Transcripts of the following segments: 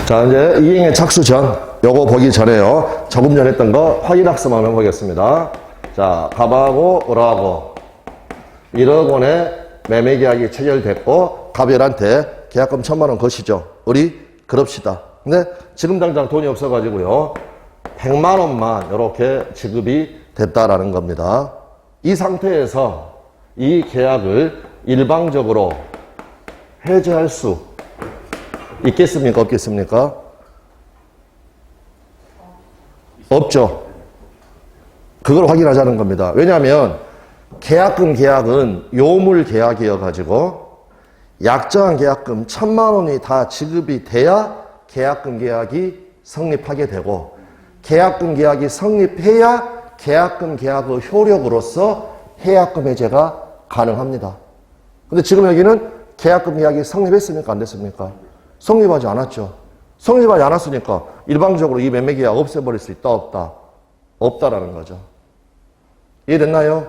자, 이제 이행의 착수 전, 요거 보기 전에요. 조금 전에 했던 거 확인 학습만 해보겠습니다. 자, 갑하고 을하고 1억 원의 매매 계약이 체결됐고, 갑을한테 계약금 1,000만 원 거시죠. 우리 그럽시다. 근데 지금 당장 돈이 없어가지고요. 100만 원만 이렇게 지급이 됐다라는 겁니다. 이 상태에서 이 계약을 일방적으로 해제할 수 있겠습니까? 없겠습니까? 없죠. 그걸 확인하자는 겁니다. 왜냐하면 계약금 계약은 요물 계약이어가지고 약정한 계약금 1,000만 원이 다 지급이 돼야 계약금 계약이 성립하게 되고, 계약금 계약이 성립해야 계약금 계약의 효력으로서 해약금 해제가 가능합니다. 근데 지금 여기는 계약금 계약이 성립했습니까? 안 됐습니까? 성립하지 않았죠. 성립하지 않았으니까 일방적으로 이 매매 계약 없애버릴 수 있다, 없다? 없다라는 거죠. 이해됐나요?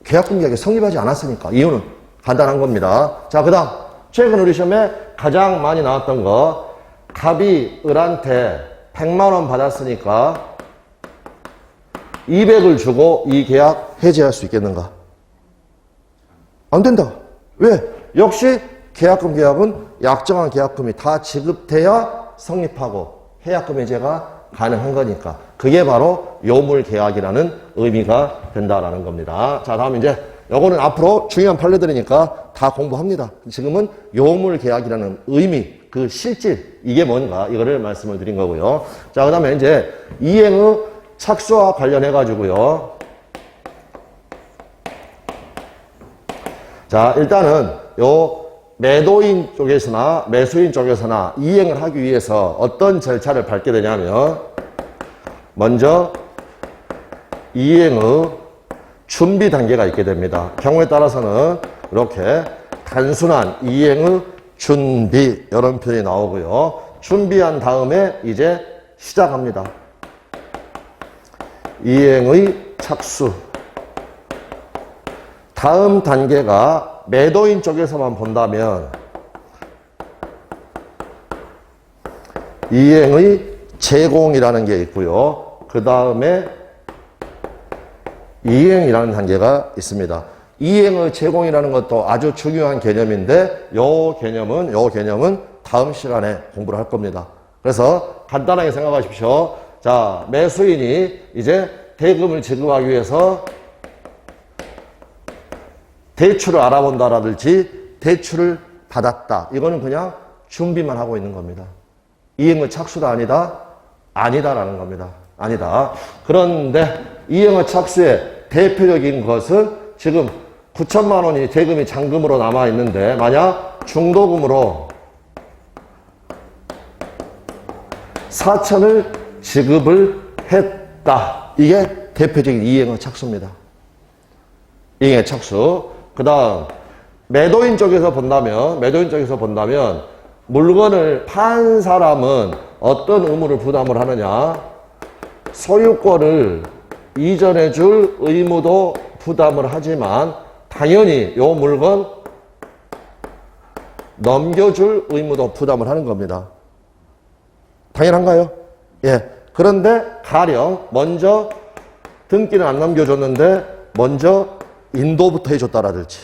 계약금 계약이 성립하지 않았으니까. 이유는 간단한 겁니다. 자, 그 다음 최근 우리 시험에 가장 많이 나왔던 거, 갑이 을한테 100만 원 받았으니까 200을 주고 이 계약 해제할 수 있겠는가? 안 된다. 왜? 역시 계약금 계약은 약정한 계약금이 다 지급돼야 성립하고 해약금 해제가 가능한 거니까. 그게 바로 요물 계약이라는 의미가 된다라는 겁니다. 자, 다음 이제 요거는 앞으로 중요한 판례들이니까 다 공부합니다. 지금은 요물 계약이라는 의미, 그 실질, 이게 뭔가 이거를 말씀을 드린 거고요. 자, 그 다음에 이제 이행의 착수와 관련해 가지고요. 자, 일단은 요 매도인 쪽에서나 매수인 쪽에서나 이행을 하기 위해서 어떤 절차를 밟게 되냐면, 먼저 이행의 준비 단계가 있게 됩니다. 경우에 따라서는 이렇게 단순한 이행의 준비, 이런 표현이 나오고요. 준비한 다음에 이제 시작합니다. 이행의 착수. 다음 단계가 매도인 쪽에서만 본다면 이행의 제공이라는 게 있고요. 그 다음에 이행이라는 단계가 있습니다. 이행의 제공이라는 것도 아주 중요한 개념인데 요 개념은 다음 시간에 공부를 할 겁니다. 그래서 간단하게 생각하십시오. 자, 매수인이 이제 대금을 지급하기 위해서 대출을 알아본다라든지 대출을 받았다. 이거는 그냥 준비만 하고 있는 겁니다. 이행의 착수다 아니다? 아니다라는 겁니다. 아니다. 그런데 이행의 착수의 대표적인 것은 지금 9천만 원이 대금이 잔금으로 남아 있는데 만약 중도금으로 4천을 지급을 했다. 이게 대표적인 이행의 착수입니다. 이행의 착수. 그 다음 매도인 쪽에서 본다면 물건을 판 사람은 어떤 의무를 부담을 하느냐? 소유권을 이전해 줄 의무도 부담을 하지만 당연히 요 물건 넘겨줄 의무도 부담을 하는 겁니다. 당연한가요? 예. 그런데 가령 먼저 등기는 안 넘겨줬는데 먼저 인도부터 해줬다라든지,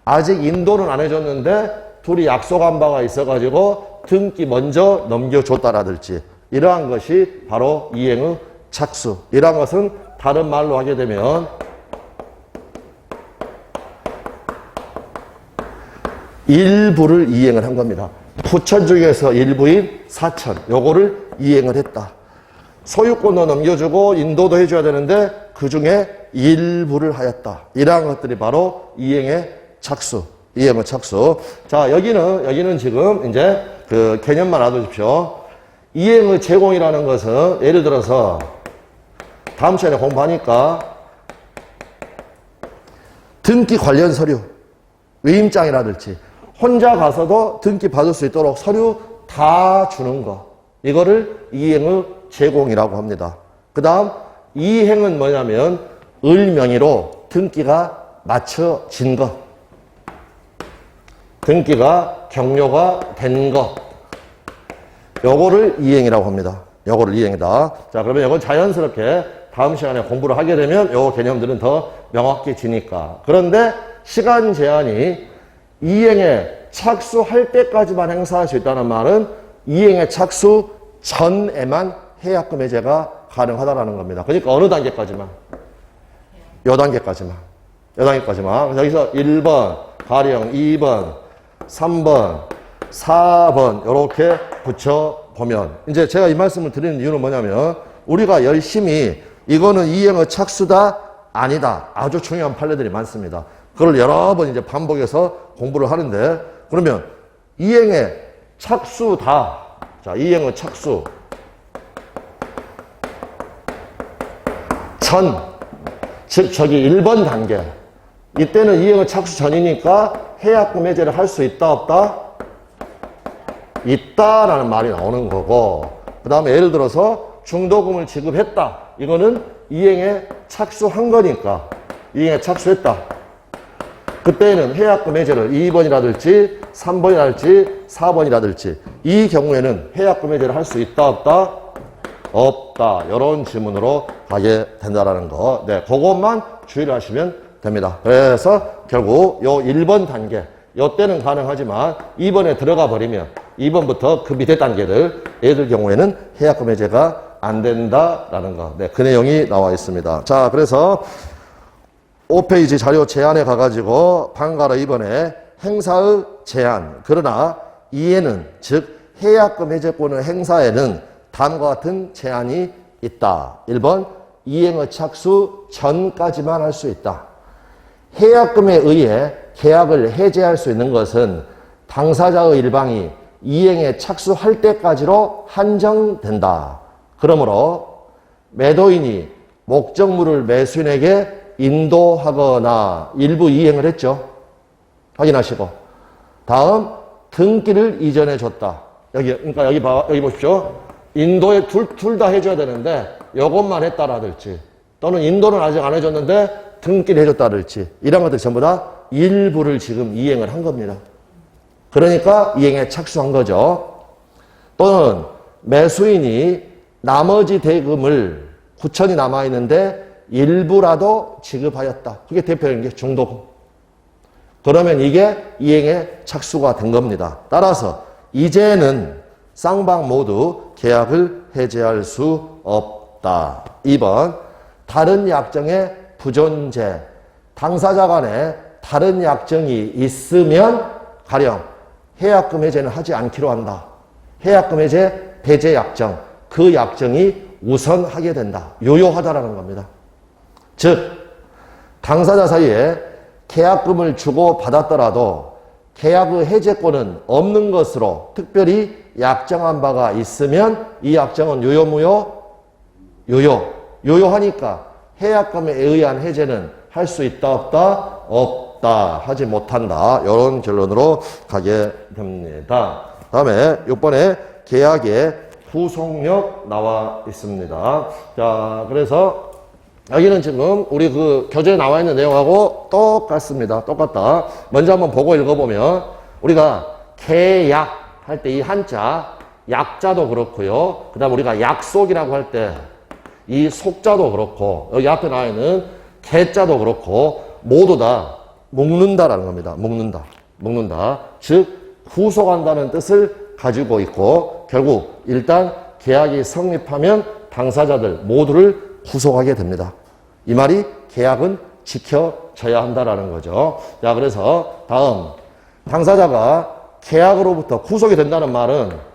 아직 인도는 안 해줬는데 둘이 약속한 바가 있어가지고 등기 먼저 넘겨줬다라든지, 이러한 것이 바로 이행의 착수. 이러한 것은 다른 말로 하게 되면 일부를 이행을 한 겁니다. 9천 중에서 일부인 4천, 요거를 이행을 했다. 소유권도 넘겨주고 인도도 해줘야 되는데 그 중에 일부를 하였다. 이러한 것들이 바로 이행의 착수. 이행의 착수. 자, 여기는 지금 이제 그 개념만 알아두십시오. 이행의 제공이라는 것은 예를 들어서 다음 시간에 공부하니까 등기 관련 서류, 위임장이라든지 혼자 가서도 등기 받을 수 있도록 서류 다 주는 거. 이거를 이행의 제공이라고 합니다. 그 다음 이행은 뭐냐면 을 명의로 등기가 맞춰진 것. 등기가 격려가 된 것. 요거를 이행이라고 합니다. 요거를 이행이다. 자, 그러면 이건 자연스럽게 다음 시간에 공부를 하게 되면 요 개념들은 더 명확해지니까. 그런데 시간 제한이 이행에 착수할 때까지만 행사할 수 있다는 말은 이행에 착수 전에만 해약금 해제가 가능하다라는 겁니다. 그러니까 어느 단계까지만? 요 단계까지만. 요 단계까지만. 여기서 1번, 가령 2번, 3번, 4번 이렇게 붙여보면 이제 제가 이 말씀을 드리는 이유는 뭐냐면 우리가 열심히 이거는 이행의 착수다 아니다 아주 중요한 판례들이 많습니다. 그걸 여러 번 이제 반복해서 공부를 하는데 그러면 이행의 착수다. 자, 이행의 착수 전, 즉 저기 1번 단계 이때는 이행의 착수 전이니까 해약금 해제를 할 수 있다 없다? 있다라는 말이 나오는 거고 그 다음에 예를 들어서 중도금을 지급했다. 이거는 이행에 착수한 거니까 이행에 착수했다. 그때는 해약금 해제를 2번이라든지 3번이라든지 4번이라든지 이 경우에는 해약금 해제를 할 수 있다 없다? 없다. 이런 질문으로 가게 된다라는 거. 네, 그것만 주의를 하시면 됩니다. 그래서 결국 요 1번 단계 요 때는 가능하지만 2번에 들어가 버리면 2번부터 그 밑에 단계들 얘들 경우에는 해약금 해제가 안 된다라는 거. 네, 그 내용이 나와 있습니다. 자, 그래서 5페이지 자료 제한에 가가지고 방가로 2번에 행사의 제한. 그러나 이에는 즉 해약금 해제권의 행사에는 다음과 같은 제한이 있다. 1번 이행의 착수 전까지만 할 수 있다. 해약금에 의해 계약을 해제할 수 있는 것은 당사자의 일방이 이행에 착수할 때까지로 한정된다. 그러므로 매도인이 목적물을 매수인에게 인도하거나 일부 이행을 했죠. 확인하시고. 다음 등기를 이전해 줬다. 그러니까 여기 보십시오. 인도에 둘 다 해줘야 되는데 이것만 했다라든지 또는 인도는 아직 안 해줬는데 등기를 해줬다랄지 이런 것들 전부 다 일부를 지금 이행을 한 겁니다. 그러니까 이행에 착수한 거죠. 또는 매수인이 나머지 대금을 9천이 남아있는데 일부라도 지급하였다. 그게 대표적인 게 중도금. 그러면 이게 이행에 착수가 된 겁니다. 따라서 이제는 쌍방 모두 계약을 해제할 수 없다. 2번 다른 약정의 부존재. 당사자 간에 다른 약정이 있으면 가령 해약금 해제는 하지 않기로 한다. 해약금 해제 배제 약정. 그 약정이 우선하게 된다. 요요하다라는 겁니다. 즉 당사자 사이에 계약금을 주고 받았더라도 계약의 해제권은 없는 것으로 특별히 약정한 바가 있으면 이 약정은 유효무효? 유효하니까 해약금에 의한 해제는 할 수 있다 없다? 없다. 하지 못한다. 이런 결론으로 가게 됩니다. 다음에 6번에 계약의 구속력 나와 있습니다. 자, 그래서 여기는 지금 우리 그 교재에 나와 있는 내용하고 똑같습니다. 똑같다. 먼저 한번 보고 읽어보면 우리가 계약 할 때 이 한자 약자도 그렇고요. 그 다음 우리가 약속이라고 할 때 이 속자도 그렇고 여기 앞에 나와 있는 개자도 그렇고 모두 다 묶는다라는 겁니다. 묶는다. 즉 구속한다는 뜻을 가지고 있고 결국 일단 계약이 성립하면 당사자들 모두를 구속하게 됩니다. 이 말이 계약은 지켜져야 한다라는 거죠. 자, 그래서 다음 당사자가 계약으로부터 구속이 된다는 말은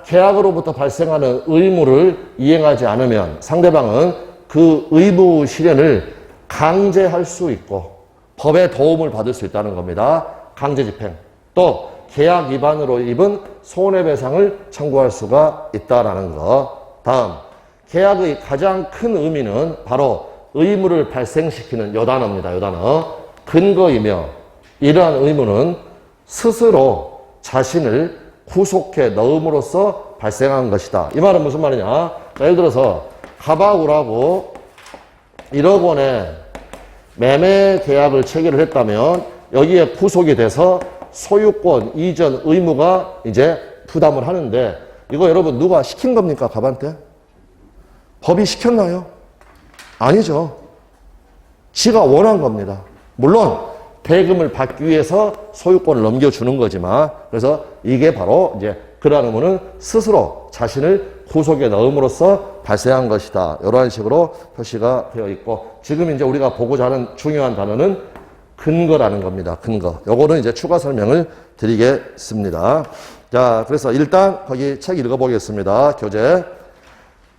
계약으로부터 발생하는 의무를 이행하지 않으면 상대방은 그 의무 실현을 강제할 수 있고 법의 도움을 받을 수 있다는 겁니다. 강제 집행. 또 계약 위반으로 입은 손해배상을 청구할 수가 있다라는 거. 다음 계약의 가장 큰 의미는 바로 의무를 발생시키는 요 단어입니다. 요 단어. 근거이며 이러한 의무는 스스로 자신을 구속해 넣음으로써 발생한 것이다. 이 말은 무슨 말이냐? 자, 예를 들어서 가바구라고 1억 원의 매매 계약을 체결을 했다면 여기에 구속이 돼서 소유권 이전 의무가 이제 부담을 하는데 이거 여러분 누가 시킨 겁니까? 갑한테? 법이 시켰나요? 아니죠. 지가 원한 겁니다. 물론 대금을 받기 위해서 소유권을 넘겨주는 거지만 그래서 이게 바로 이제 그러한 의무는 스스로 자신을 구속에 넣음으로써 발생한 것이다. 이런 식으로 표시가 되어 있고 지금 이제 우리가 보고자 하는 중요한 단어는 근거라는 겁니다. 근거. 요거는 이제 추가 설명을 드리겠습니다. 자, 그래서 일단 거기 책 읽어보겠습니다. 교재.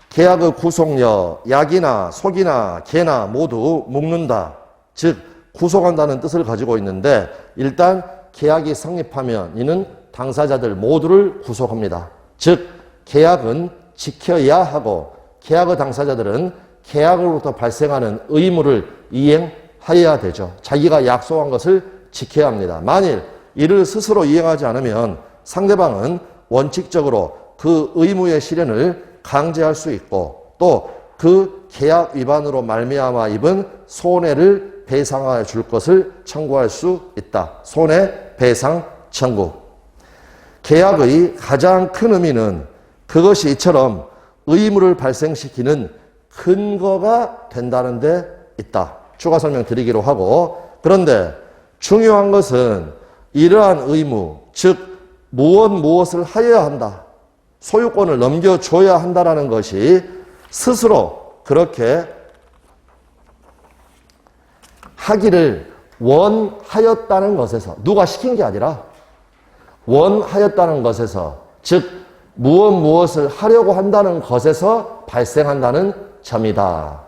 계약의 구속력, 약이나 속이나 개나 모두 묶는다. 즉 구속한다는 뜻을 가지고 있는데 일단 계약이 성립하면 이는 당사자들 모두를 구속합니다. 즉 계약은 지켜야 하고 계약의 당사자들은 계약으로부터 발생하는 의무를 이행하여야 되죠. 자기가 약속한 것을 지켜야 합니다. 만일 이를 스스로 이행하지 않으면 상대방은 원칙적으로 그 의무의 실현을 강제할 수 있고 또 그 계약 위반으로 말미암아 입은 손해를 배상해 줄 것을 청구할 수 있다. 손해배상 청구. 계약의 가장 큰 의미는 그것이 이처럼 의무를 발생시키는 근거가 된다는 데 있다. 추가 설명 드리기로 하고 그런데 중요한 것은 이러한 의무, 즉 무엇을 하여야 한다. 소유권을 넘겨줘야 한다라는 것이 스스로 그렇게 하기를 원하였다는 것에서 누가 시킨 게 아니라 원하였다는 것에서 즉 무엇을 하려고 한다는 것에서 발생한다는 점이다.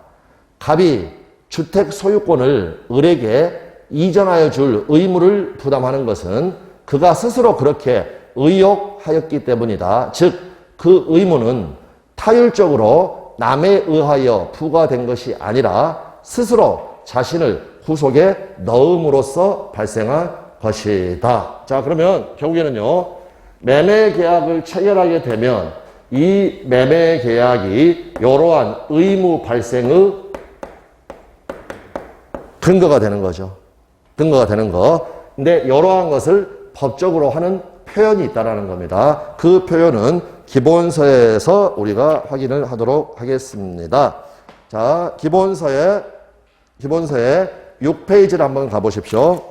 갑이 주택 소유권을 을에게 이전하여 줄 의무를 부담하는 것은 그가 스스로 그렇게 의욕하였기 때문이다. 즉 그 의무는 타율적으로 남에 의하여 부과된 것이 아니라 스스로 자신을 구속에 넣음으로써 발생한 것이다. 자, 그러면 결국에는요, 매매 계약을 체결하게 되면 이 매매 계약이 이러한 의무 발생의 근거가 되는 거죠. 근거가 되는 거. 근데 이러한 것을 법적으로 하는 표현이 있다는 겁니다. 그 표현은 기본서에서 우리가 확인을 하도록 하겠습니다. 자, 기본서에 6페이지를 한번 가보십시오.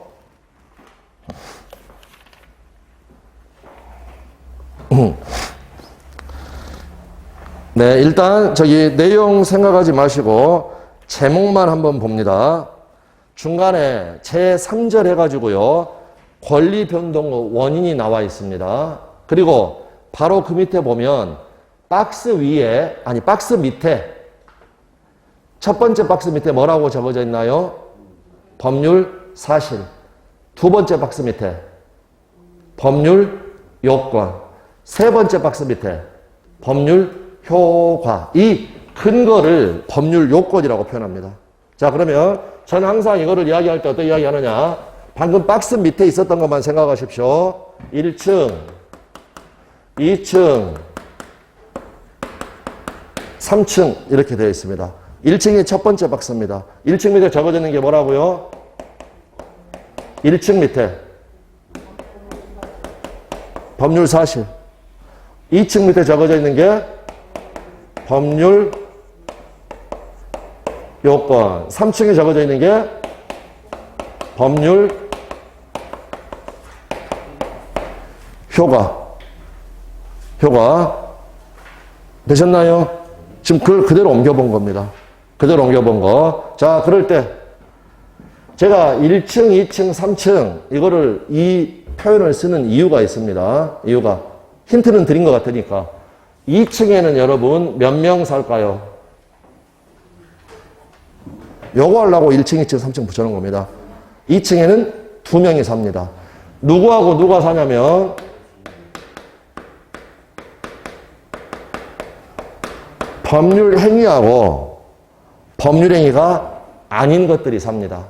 네, 일단 저기 내용 생각하지 마시고 제목만 한번 봅니다. 중간에 제3절 해가지고요. 권리 변동의 원인이 나와 있습니다. 그리고 바로 그 밑에 보면 박스 밑에 첫 번째 박스 밑에 뭐라고 적어져 있나요? 법률 사실. 두 번째 박스 밑에 법률 요건. 세 번째 박스 밑에 법률 효과. 이 근거를 법률 요건이라고 표현합니다. 자, 그러면 저는 항상 이거를 이야기할 때 어떻게 이야기하느냐. 방금 박스 밑에 있었던 것만 생각하십시오. 1층, 2층, 3층 이렇게 되어 있습니다. 1층이 첫 번째 박스입니다. 1층 밑에 적어져 있는 게 뭐라고요? 1층 밑에 법률 사실. 2층 밑에 적어져 있는 게 법률 요건. 3층에 적어져 있는 게 법률 효과. 되셨나요? 지금 그걸 그대로 옮겨본 겁니다. 그대로 옮겨본 거. 자, 그럴 때 제가 1층, 2층, 3층 이거를 이 표현을 쓰는 이유가 있습니다. 이유가 힌트는 드린 것 같으니까 2층에는 여러분 몇 명 살까요? 요거 하려고 1층, 2층, 3층 붙여놓은 겁니다. 2층에는 2명이 삽니다. 누구하고 누가 사냐면 법률 행위하고 법률 행위가 아닌 것들이 삽니다.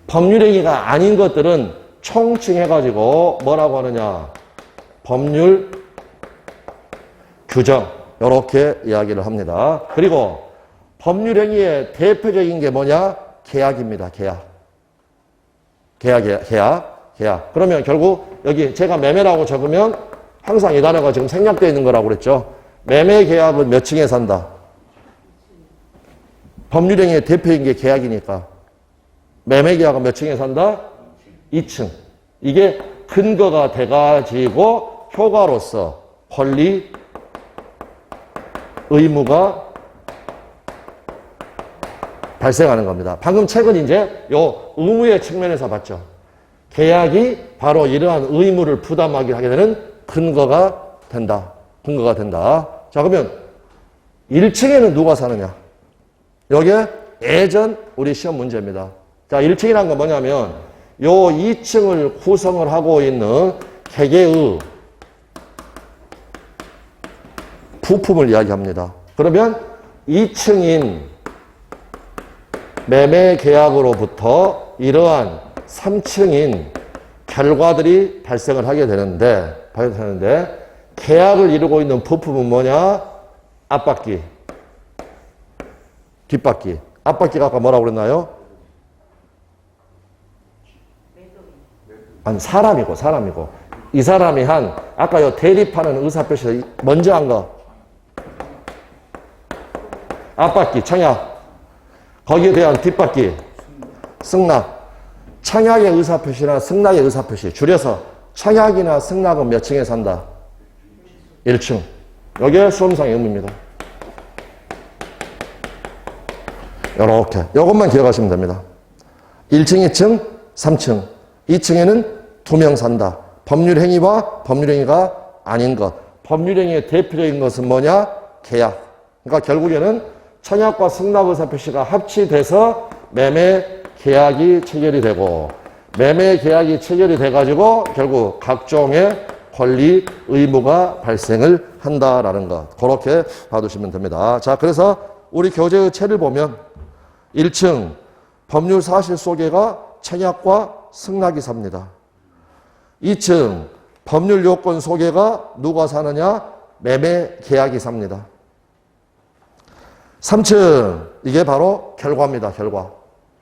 법률 행위가 아닌 것들은 총칭해가지고 뭐라고 하느냐. 법률 규정. 이렇게 이야기를 합니다. 그리고 법률 행위의 대표적인 게 뭐냐? 계약입니다. 계약. 계약. 그러면 결국 여기 제가 매매라고 적으면 항상 이 단어가 지금 생략되어 있는 거라고 그랬죠. 매매 계약은 몇 층에 산다? 법률행위의 대표인 게 계약이니까. 매매 계약은 몇 층에 산다? 2층. 이게 근거가 돼가지고 효과로서 권리, 의무가 발생하는 겁니다. 방금 책은 이제 요 의무의 측면에서 봤죠. 계약이 바로 이러한 의무를 부담하게 하게 되는 근거가 된다. 근거가 된다. 자, 그러면 1층에는 누가 사느냐? 여기에 예전 우리 시험 문제입니다. 자, 1층이란 건 뭐냐면 요 2층을 구성을 하고 있는 개개의 부품을 이야기합니다. 그러면 2층인 매매 계약으로부터 이러한 3층인 결과들이 발생을 하게 되는데 계약을 이루고 있는 부품은 뭐냐? 앞바퀴, 뒷바퀴. 앞바퀴가 아까 뭐라고 그랬나요? 아니, 사람이고. 이 사람이 한, 아까 요 대립하는 의사표시 먼저 한 거. 앞바퀴, 청약. 거기에 대한 뒷바퀴, 승낙. 청약의 의사표시나 승낙의 의사표시. 줄여서 청약이나 승낙은 몇 층에 산다? 1층. 여기에 수험상의 의무입니다. 요렇게. 요것만 기억하시면 됩니다. 1층, 2층, 3층. 2층에는 2명 산다. 법률행위와 법률행위가 아닌 것. 법률행위의 대표적인 것은 뭐냐? 계약. 그러니까 결국에는 청약과 승낙 의사표시가 합치돼서 매매 계약이 체결이 되고, 매매 계약이 체결이 돼가지고 결국 각종의 권리, 의무가 발생을 한다라는 것. 그렇게 봐두시면 됩니다. 자, 그래서 우리 교재의 체를 보면 1층 법률 사실 소개가 청약과 승낙이 삽니다. 2층 법률 요건 소개가 누가 사느냐? 매매 계약이 삽니다. 3층 이게 바로 결과입니다. 결과.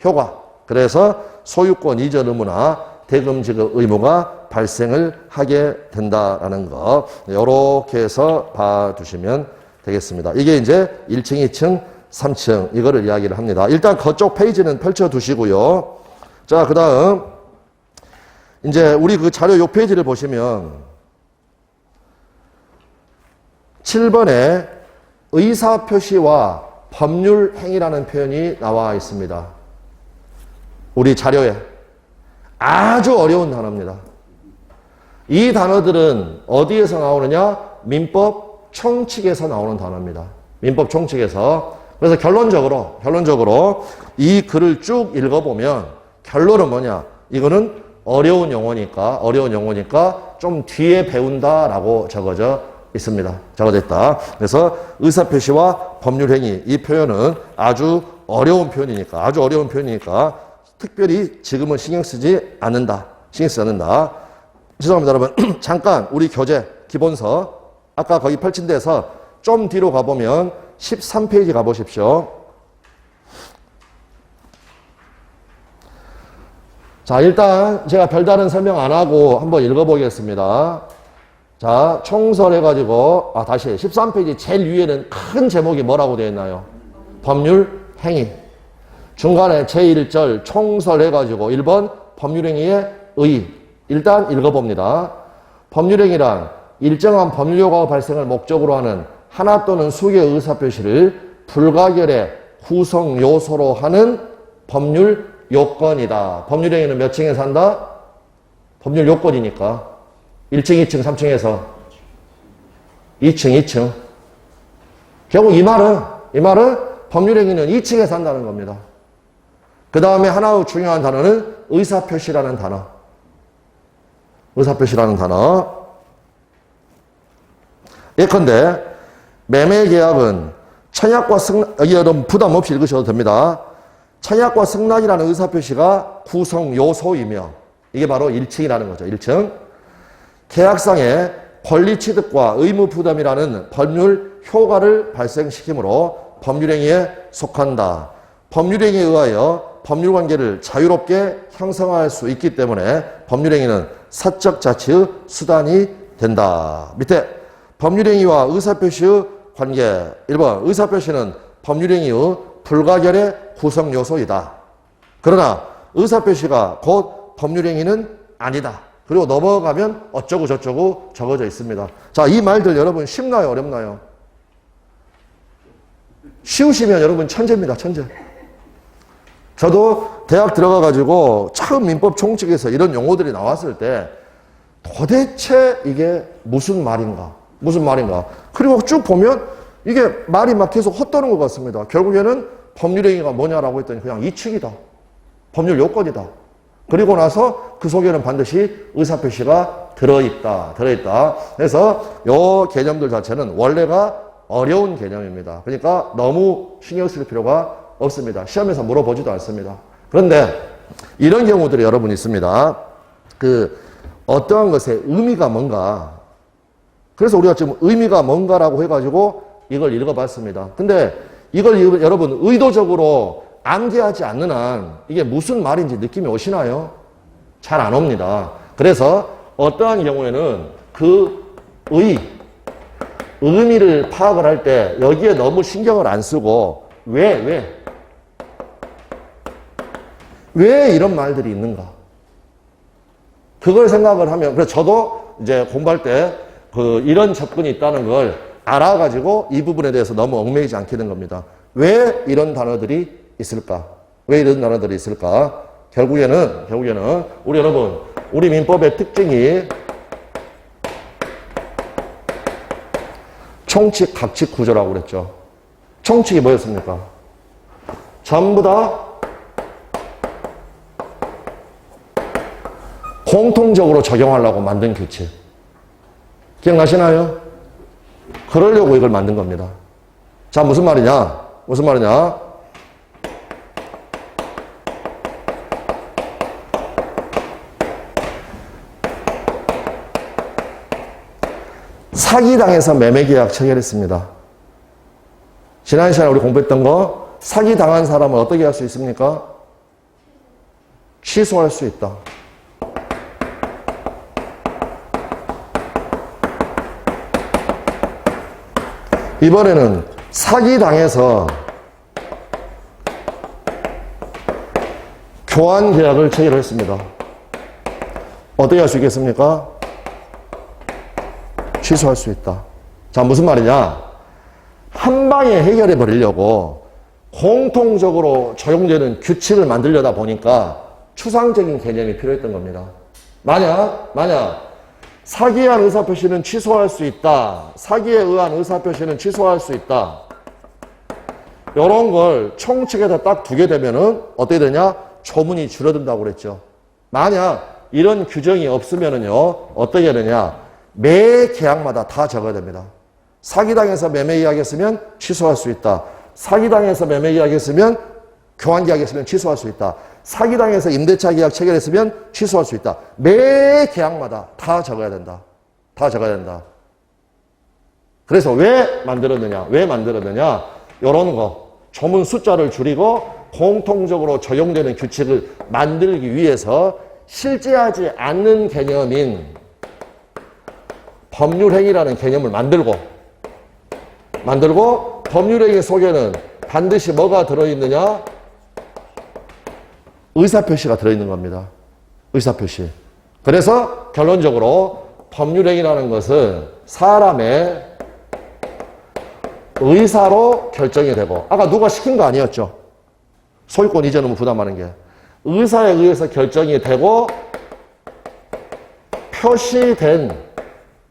효과. 그래서 소유권 이전 의무나 대금 지급 의무가 발생을 하게 된다라는 거. 이렇게 해서 봐두시면 되겠습니다. 이게 이제 1층, 2층, 3층 이거를 이야기를 합니다. 일단 그쪽 페이지는 펼쳐두시고요. 자, 그 다음 이제 우리 그 자료 요 페이지를 보시면 7번에 의사표시와 법률행위라는 표현이 나와 있습니다. 우리 자료에. 아주 어려운 단어입니다. 이 단어들은 어디에서 나오느냐? 민법 총칙에서 나오는 단어입니다. 민법 총칙에서. 그래서 결론적으로 이 글을 쭉 읽어보면 결론은 뭐냐? 이거는 어려운 용어니까 좀 뒤에 배운다라고 적어져 있습니다. 적어져 있다. 그래서 의사표시와 법률행위 이 표현은 아주 어려운 표현이니까 특별히 지금은 신경 쓰지 않는다. 죄송합니다, 여러분. 잠깐 우리 교재 기본서 아까 거기 펼친 데서 좀 뒤로 가보면 13페이지 가보십시오. 자, 일단 제가 별다른 설명 안 하고 한번 읽어보겠습니다. 자, 총설해가지고 다시 13페이지 제일 위에는 큰 제목이 뭐라고 되어 있나요? 법률행위. 중간에 제1절 총설해가지고 1번 법률행위의 의. 일단 읽어봅니다. 법률행위란 일정한 법률효과 발생을 목적으로 하는 하나 또는 수개의 의사표시를 불가결의 구성 요소로 하는 법률 요건이다. 법률행위는 몇 층에 산다? 법률 요건이니까 1층, 2층, 3층에서 2층. 결국 이 말은 법률행위는 2층에 산다는 겁니다. 그 다음에 하나의 중요한 단어는 의사표시라는 단어. 예컨대 매매계약은 청약과 승낙, 여러분 부담 없이 읽으셔도 됩니다. 청약과 승낙이라는 의사표시가 구성 요소이며 이게 바로 1층이라는 거죠. 1층. 계약상의 권리 취득과 의무 부담이라는 법률 효과를 발생시키므로 법률행위에 속한다. 법률행위에 의하여 법률관계를 자유롭게 형성할 수 있기 때문에 법률행위는 사적 자치의 수단이 된다. 밑에 법률행위와 의사표시의 관계. 1번 의사표시는 법률행위의 불가결의 구성 요소이다. 그러나 의사표시가 곧 법률행위는 아니다. 그리고 넘어가면 어쩌고 저쩌고 적어져 있습니다. 자, 이 말들 여러분 쉽나요? 어렵나요? 쉬우시면 여러분 천재입니다. 천재. 저도 대학 들어가가지고 처음 민법 총칙에서 이런 용어들이 나왔을 때 도대체 이게 무슨 말인가? 무슨 말인가? 그리고 쭉 보면 이게 말이 막 계속 헛도는 것 같습니다. 결국에는 법률행위가 뭐냐라고 했더니 그냥 이칙이다. 법률 요건이다. 그리고 나서 그 속에는 반드시 의사표시가 들어있다. 그래서 이 개념들 자체는 원래가 어려운 개념입니다. 그러니까 너무 신경 쓸 필요가 없습니다. 시험에서 물어보지도 않습니다. 그런데 이런 경우들이 여러분 있습니다. 어떠한 것의 의미가 뭔가. 그래서 우리가 지금 의미가 뭔가라고 해가지고 이걸 읽어봤습니다. 근데 이걸 여러분 의도적으로 암기하지 않는 한 이게 무슨 말인지 느낌이 오시나요? 잘 안 옵니다. 그래서 어떠한 경우에는 의미를 파악을 할 때 여기에 너무 신경을 안 쓰고 왜 이런 말들이 있는가? 그걸 생각을 하면, 그래서 저도 이제 공부할 때 이런 접근이 있다는 걸 알아가지고 이 부분에 대해서 너무 얽매이지 않게 된 겁니다. 왜 이런 단어들이 있을까? 왜 이런 단어들이 있을까? 결국에는 우리 여러분, 우리 민법의 특징이 총칙, 각칙 구조라고 그랬죠. 총칙이 뭐였습니까? 전부 다 공통적으로 적용하려고 만든 규칙. 기억나시나요? 그러려고 이걸 만든 겁니다. 자, 무슨 말이냐? 사기당해서 매매계약 체결했습니다. 지난 시간에 우리 공부했던 거, 사기당한 사람은 어떻게 할 수 있습니까? 취소할 수 있다. 이번에는 사기당해서 교환계약을 체결했습니다. 어떻게 할 수 있겠습니까? 취소할 수 있다. 자, 무슨 말이냐? 한 방에 해결해 버리려고 공통적으로 적용되는 규칙을 만들려다 보니까 추상적인 개념이 필요했던 겁니다. 만약 사기에 의한 의사표시는 취소할 수 있다. 사기에 의한 의사표시는 취소할 수 있다. 이런 걸 총칙에다 딱 두게 되면은 어떻게 되냐? 조문이 줄어든다고 그랬죠. 만약 이런 규정이 없으면은요, 어떻게 되냐? 매 계약마다 다 적어야 됩니다. 사기당해서 매매 이야기했으면 취소할 수 있다. 사기당해서 매매 이야기했으면 교환 계약했으면 취소할 수 있다. 사기당해서 임대차 계약 체결했으면 취소할 수 있다. 매 계약마다 다 적어야 된다. 그래서 왜 만들었느냐? 이런 거. 조문 숫자를 줄이고 공통적으로 적용되는 규칙을 만들기 위해서 실제하지 않는 개념인 법률행위라는 개념을 만들고 법률행위 속에는 반드시 뭐가 들어있느냐? 의사표시가 들어있는 겁니다. 의사표시. 그래서 결론적으로 법률행위라는 것은 사람의 의사로 결정이 되고, 아까 누가 시킨 거 아니었죠? 소유권 이전은 부담하는 게. 의사에 의해서 결정이 되고 표시된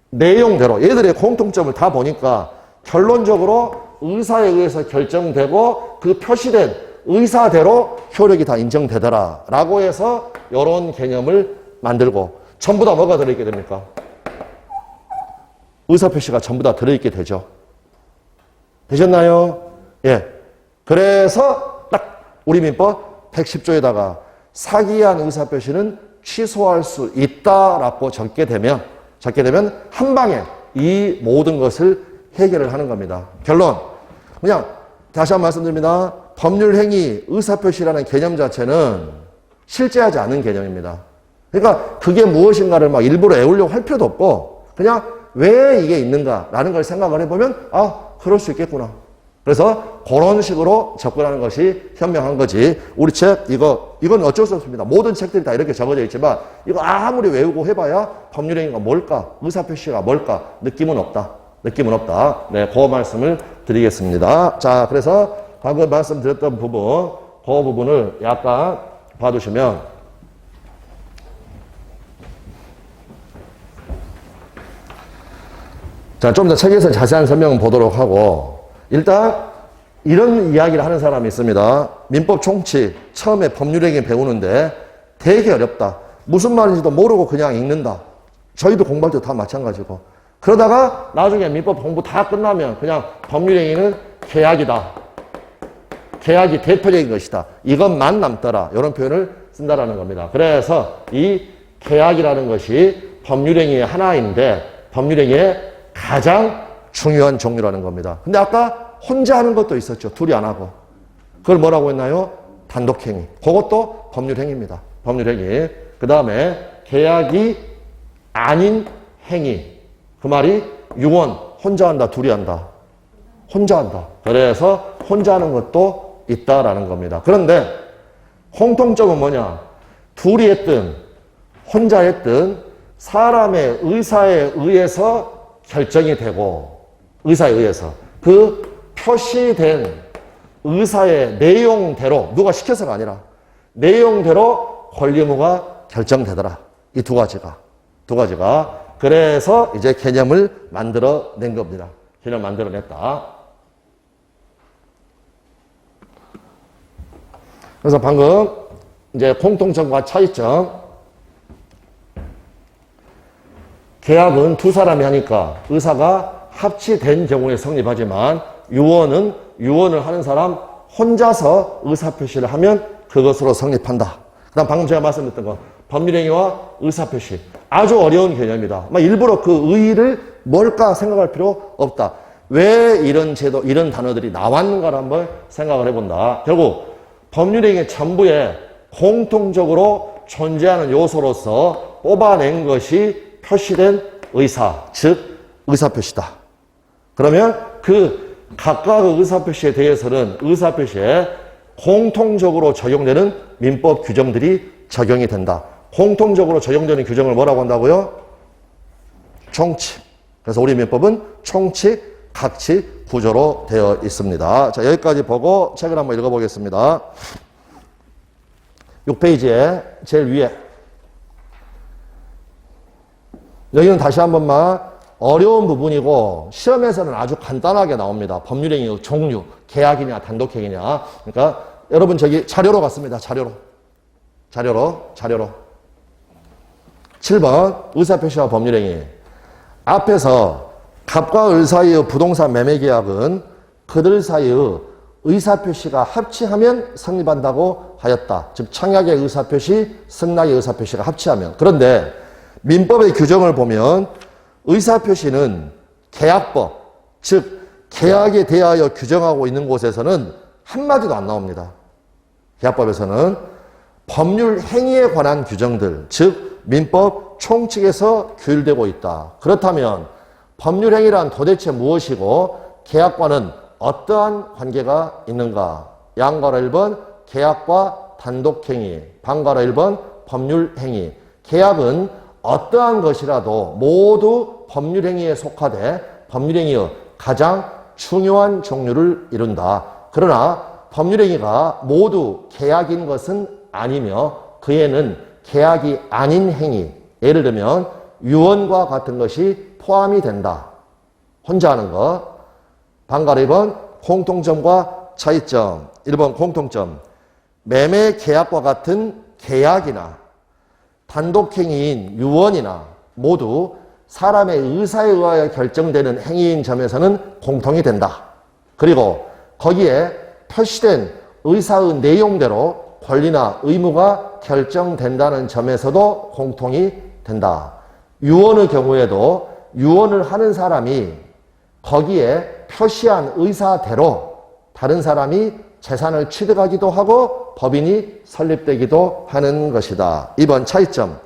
내용대로 얘들의 공통점을 다 보니까 결론적으로 의사에 의해서 결정되고 그 표시된 의사대로 효력이 다 인정되더라 라고 해서 이런 개념을 만들고 전부 다 뭐가 들어있게 됩니까? 의사표시가 전부 다 들어있게 되죠. 되셨나요? 예. 그래서 딱 우리 민법 110조에다가 사기한 의사표시는 취소할 수 있다라고 적게 되면 한 방에 이 모든 것을 해결을 하는 겁니다. 결론. 그냥 다시 한번 말씀드립니다. 법률행위, 의사표시라는 개념 자체는 실제하지 않은 개념입니다. 그러니까 그게 무엇인가를 막 일부러 애우려고 할 필요도 없고 그냥 왜 이게 있는가라는 걸 생각을 해보면 그럴 수 있겠구나. 그래서 그런 식으로 접근하는 것이 현명한 거지. 우리 책 이건 어쩔 수 없습니다. 모든 책들이 다 이렇게 적어져 있지만 이거 아무리 외우고 해봐야 법률행위가 뭘까? 의사표시가 뭘까? 느낌은 없다. 네, 그 말씀을 드리겠습니다. 자, 그래서 방금 말씀드렸던 부분, 그 부분을 약간 봐두시면 자, 좀 더 책에서 자세한 설명을 보도록 하고 일단 이런 이야기를 하는 사람이 있습니다. 민법 총칙 처음에 법률행위 배우는데 되게 어렵다. 무슨 말인지도 모르고 그냥 읽는다. 저희도 공부할 때 다 마찬가지고 그러다가 나중에 민법 공부 다 끝나면 그냥 법률행위는 계약이다. 계약이 대표적인 것이다. 이것만 남더라. 이런 표현을 쓴다라는 겁니다. 그래서 이 계약이라는 것이 법률행위의 하나인데 법률행위의 가장 중요한 종류라는 겁니다. 근데 아까 혼자 하는 것도 있었죠. 둘이 안 하고. 그걸 뭐라고 했나요? 단독행위. 그것도 법률행위입니다. 법률행위. 그 다음에 계약이 아닌 행위. 그 말이 유언. 혼자 한다. 둘이 한다. 혼자 한다. 그래서 혼자 하는 것도 있다라는 겁니다. 그런데 공통점은 뭐냐? 둘이 했든 혼자 했든 사람의 의사에 의해서 결정이 되고 의사에 의해서 그 표시된 의사의 내용대로 누가 시켜서가 아니라 내용대로 권리 의무가 결정되더라. 이 두 가지가 그래서 이제 개념을 만들어낸 겁니다. 개념 만들어냈다. 그래서 방금 이제 공통점과 차이점 계약은 두 사람이 하니까 의사가 합치된 경우에 성립하지만 유언을 하는 사람 혼자서 의사표시를 하면 그것으로 성립한다. 그 다음 방금 제가 말씀드렸던 거 법률행위와 의사표시 아주 어려운 개념이다. 일부러 그 의의를 뭘까 생각할 필요 없다. 왜 이런 제도 이런 단어들이 나왔는가를 한번 생각을 해본다. 결국 법률행위 전부에 공통적으로 존재하는 요소로서 뽑아낸 것이 표시된 의사, 즉 의사표시다. 그러면 그 각각의 의사표시에 대해서는 의사표시에 공통적으로 적용되는 민법 규정들이 적용이 된다. 공통적으로 적용되는 규정을 뭐라고 한다고요? 총칙. 그래서 우리 민법은 총칙, 각칙 구조로 되어 있습니다. 자, 여기까지 보고 책을 한번 읽어보겠습니다. 6페이지에 제일 위에 여기는 다시 한 번만 어려운 부분이고 시험에서는 아주 간단하게 나옵니다. 법률행위 종류, 계약이냐 단독행위냐. 그러니까 여러분 저기 자료로 갔습니다. 자료로. 7번 의사표시와 법률행위. 앞에서 갑과 을 사이의 부동산 매매 계약은 그들 사이의 의사표시가 합치하면 성립한다고 하였다. 즉 청약의 의사표시, 승낙의 의사표시가 합치하면. 그런데 민법의 규정을 보면 의사표시는 계약법, 즉 계약에 대하여 규정하고 있는 곳에서는 한마디도 안 나옵니다. 계약법에서는 법률 행위에 관한 규정들, 즉 민법 총칙에서 규율되고 있다. 그렇다면 법률 행위란 도대체 무엇이고 계약과는 어떠한 관계가 있는가? 양가로 1번 계약과 단독행위, 반가로 1번 법률행위. 계약은 어떠한 것이라도 모두 법률행위에 속하되 법률행위의 가장 중요한 종류를 이룬다. 그러나 법률행위가 모두 계약인 것은 아니며 그에는 계약이 아닌 행위, 예를 들면 유언과 같은 것이 포함이 된다. 혼자 하는 것. 반가로 2번 공통점과 차이점. 1번 공통점. 매매 계약과 같은 계약이나 단독행위인 유언이나 모두 사람의 의사에 의하여 결정되는 행위인 점에서는 공통이 된다. 그리고 거기에 표시된 의사의 내용대로 권리나 의무가 결정된다는 점에서도 공통이 된다. 유언의 경우에도 유언을 하는 사람이 거기에 표시한 의사대로 다른 사람이 재산을 취득하기도 하고 법인이 설립되기도 하는 것이다. 2번 차이점.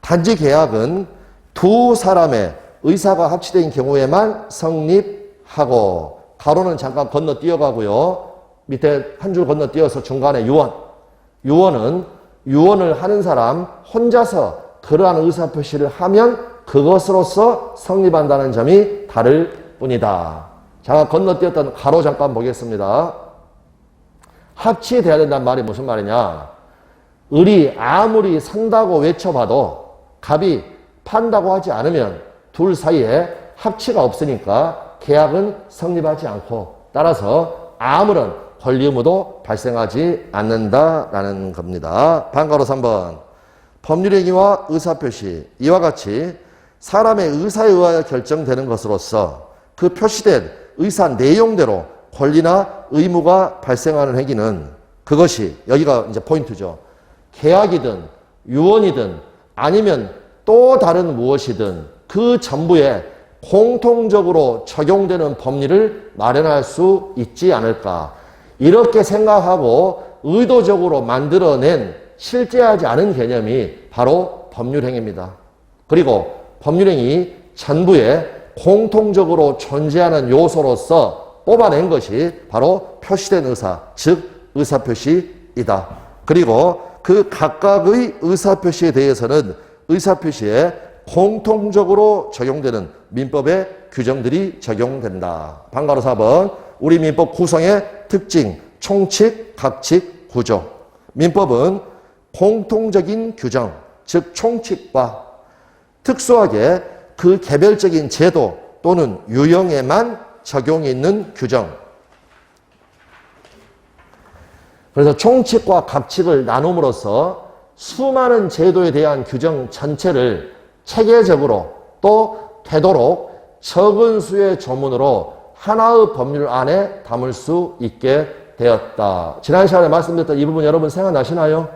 단지 계약은 두 사람의 의사가 합치된 경우에만 성립하고, 가로는 잠깐 건너뛰어가고요. 밑에 한 줄 건너뛰어서 중간에 유언. 유언은 유언을 하는 사람 혼자서 그러한 의사표시를 하면 그것으로서 성립한다는 점이 다를 뿐이다. 잠깐 건너뛰었던 가로 잠깐 보겠습니다. 합치돼야 된다는 말이 무슨 말이냐. 을이 아무리 산다고 외쳐봐도 갑이 판다고 하지 않으면 둘 사이에 합치가 없으니까 계약은 성립하지 않고, 따라서 아무런 권리 의무도 발생하지 않는다라는 겁니다. 반가로 3번. 법률행위와 의사표시. 이와 같이 사람의 의사에 의하여 결정되는 것으로서 그 표시된 의사 내용대로 권리나 의무가 발생하는 행위는, 그것이 여기가 이제 포인트죠. 계약이든 유언이든 아니면 또 다른 무엇이든 그 전부에 공통적으로 적용되는 법리를 마련할 수 있지 않을까. 이렇게 생각하고 의도적으로 만들어낸 실제하지 않은 개념이 바로 법률행위입니다. 그리고 법률행위 전부에 공통적으로 존재하는 요소로서 뽑아낸 것이 바로 표시된 의사, 즉 의사표시이다. 그리고 그 각각의 의사표시에 대해서는 의사표시에 공통적으로 적용되는 민법의 규정들이 적용된다. 반가로 4번. 우리 민법 구성의 특징, 총칙, 각칙, 구조. 민법은 공통적인 규정, 즉 총칙과 특수하게 그 개별적인 제도 또는 유형에만 적용이 있는 규정. 그래서 총칙과 각칙을 나눔으로써 수많은 제도에 대한 규정 전체를 체계적으로 또 되도록 적은 수의 조문으로 하나의 법률 안에 담을 수 있게 되었다. 지난 시간에 말씀드렸던 이 부분 여러분 생각나시나요?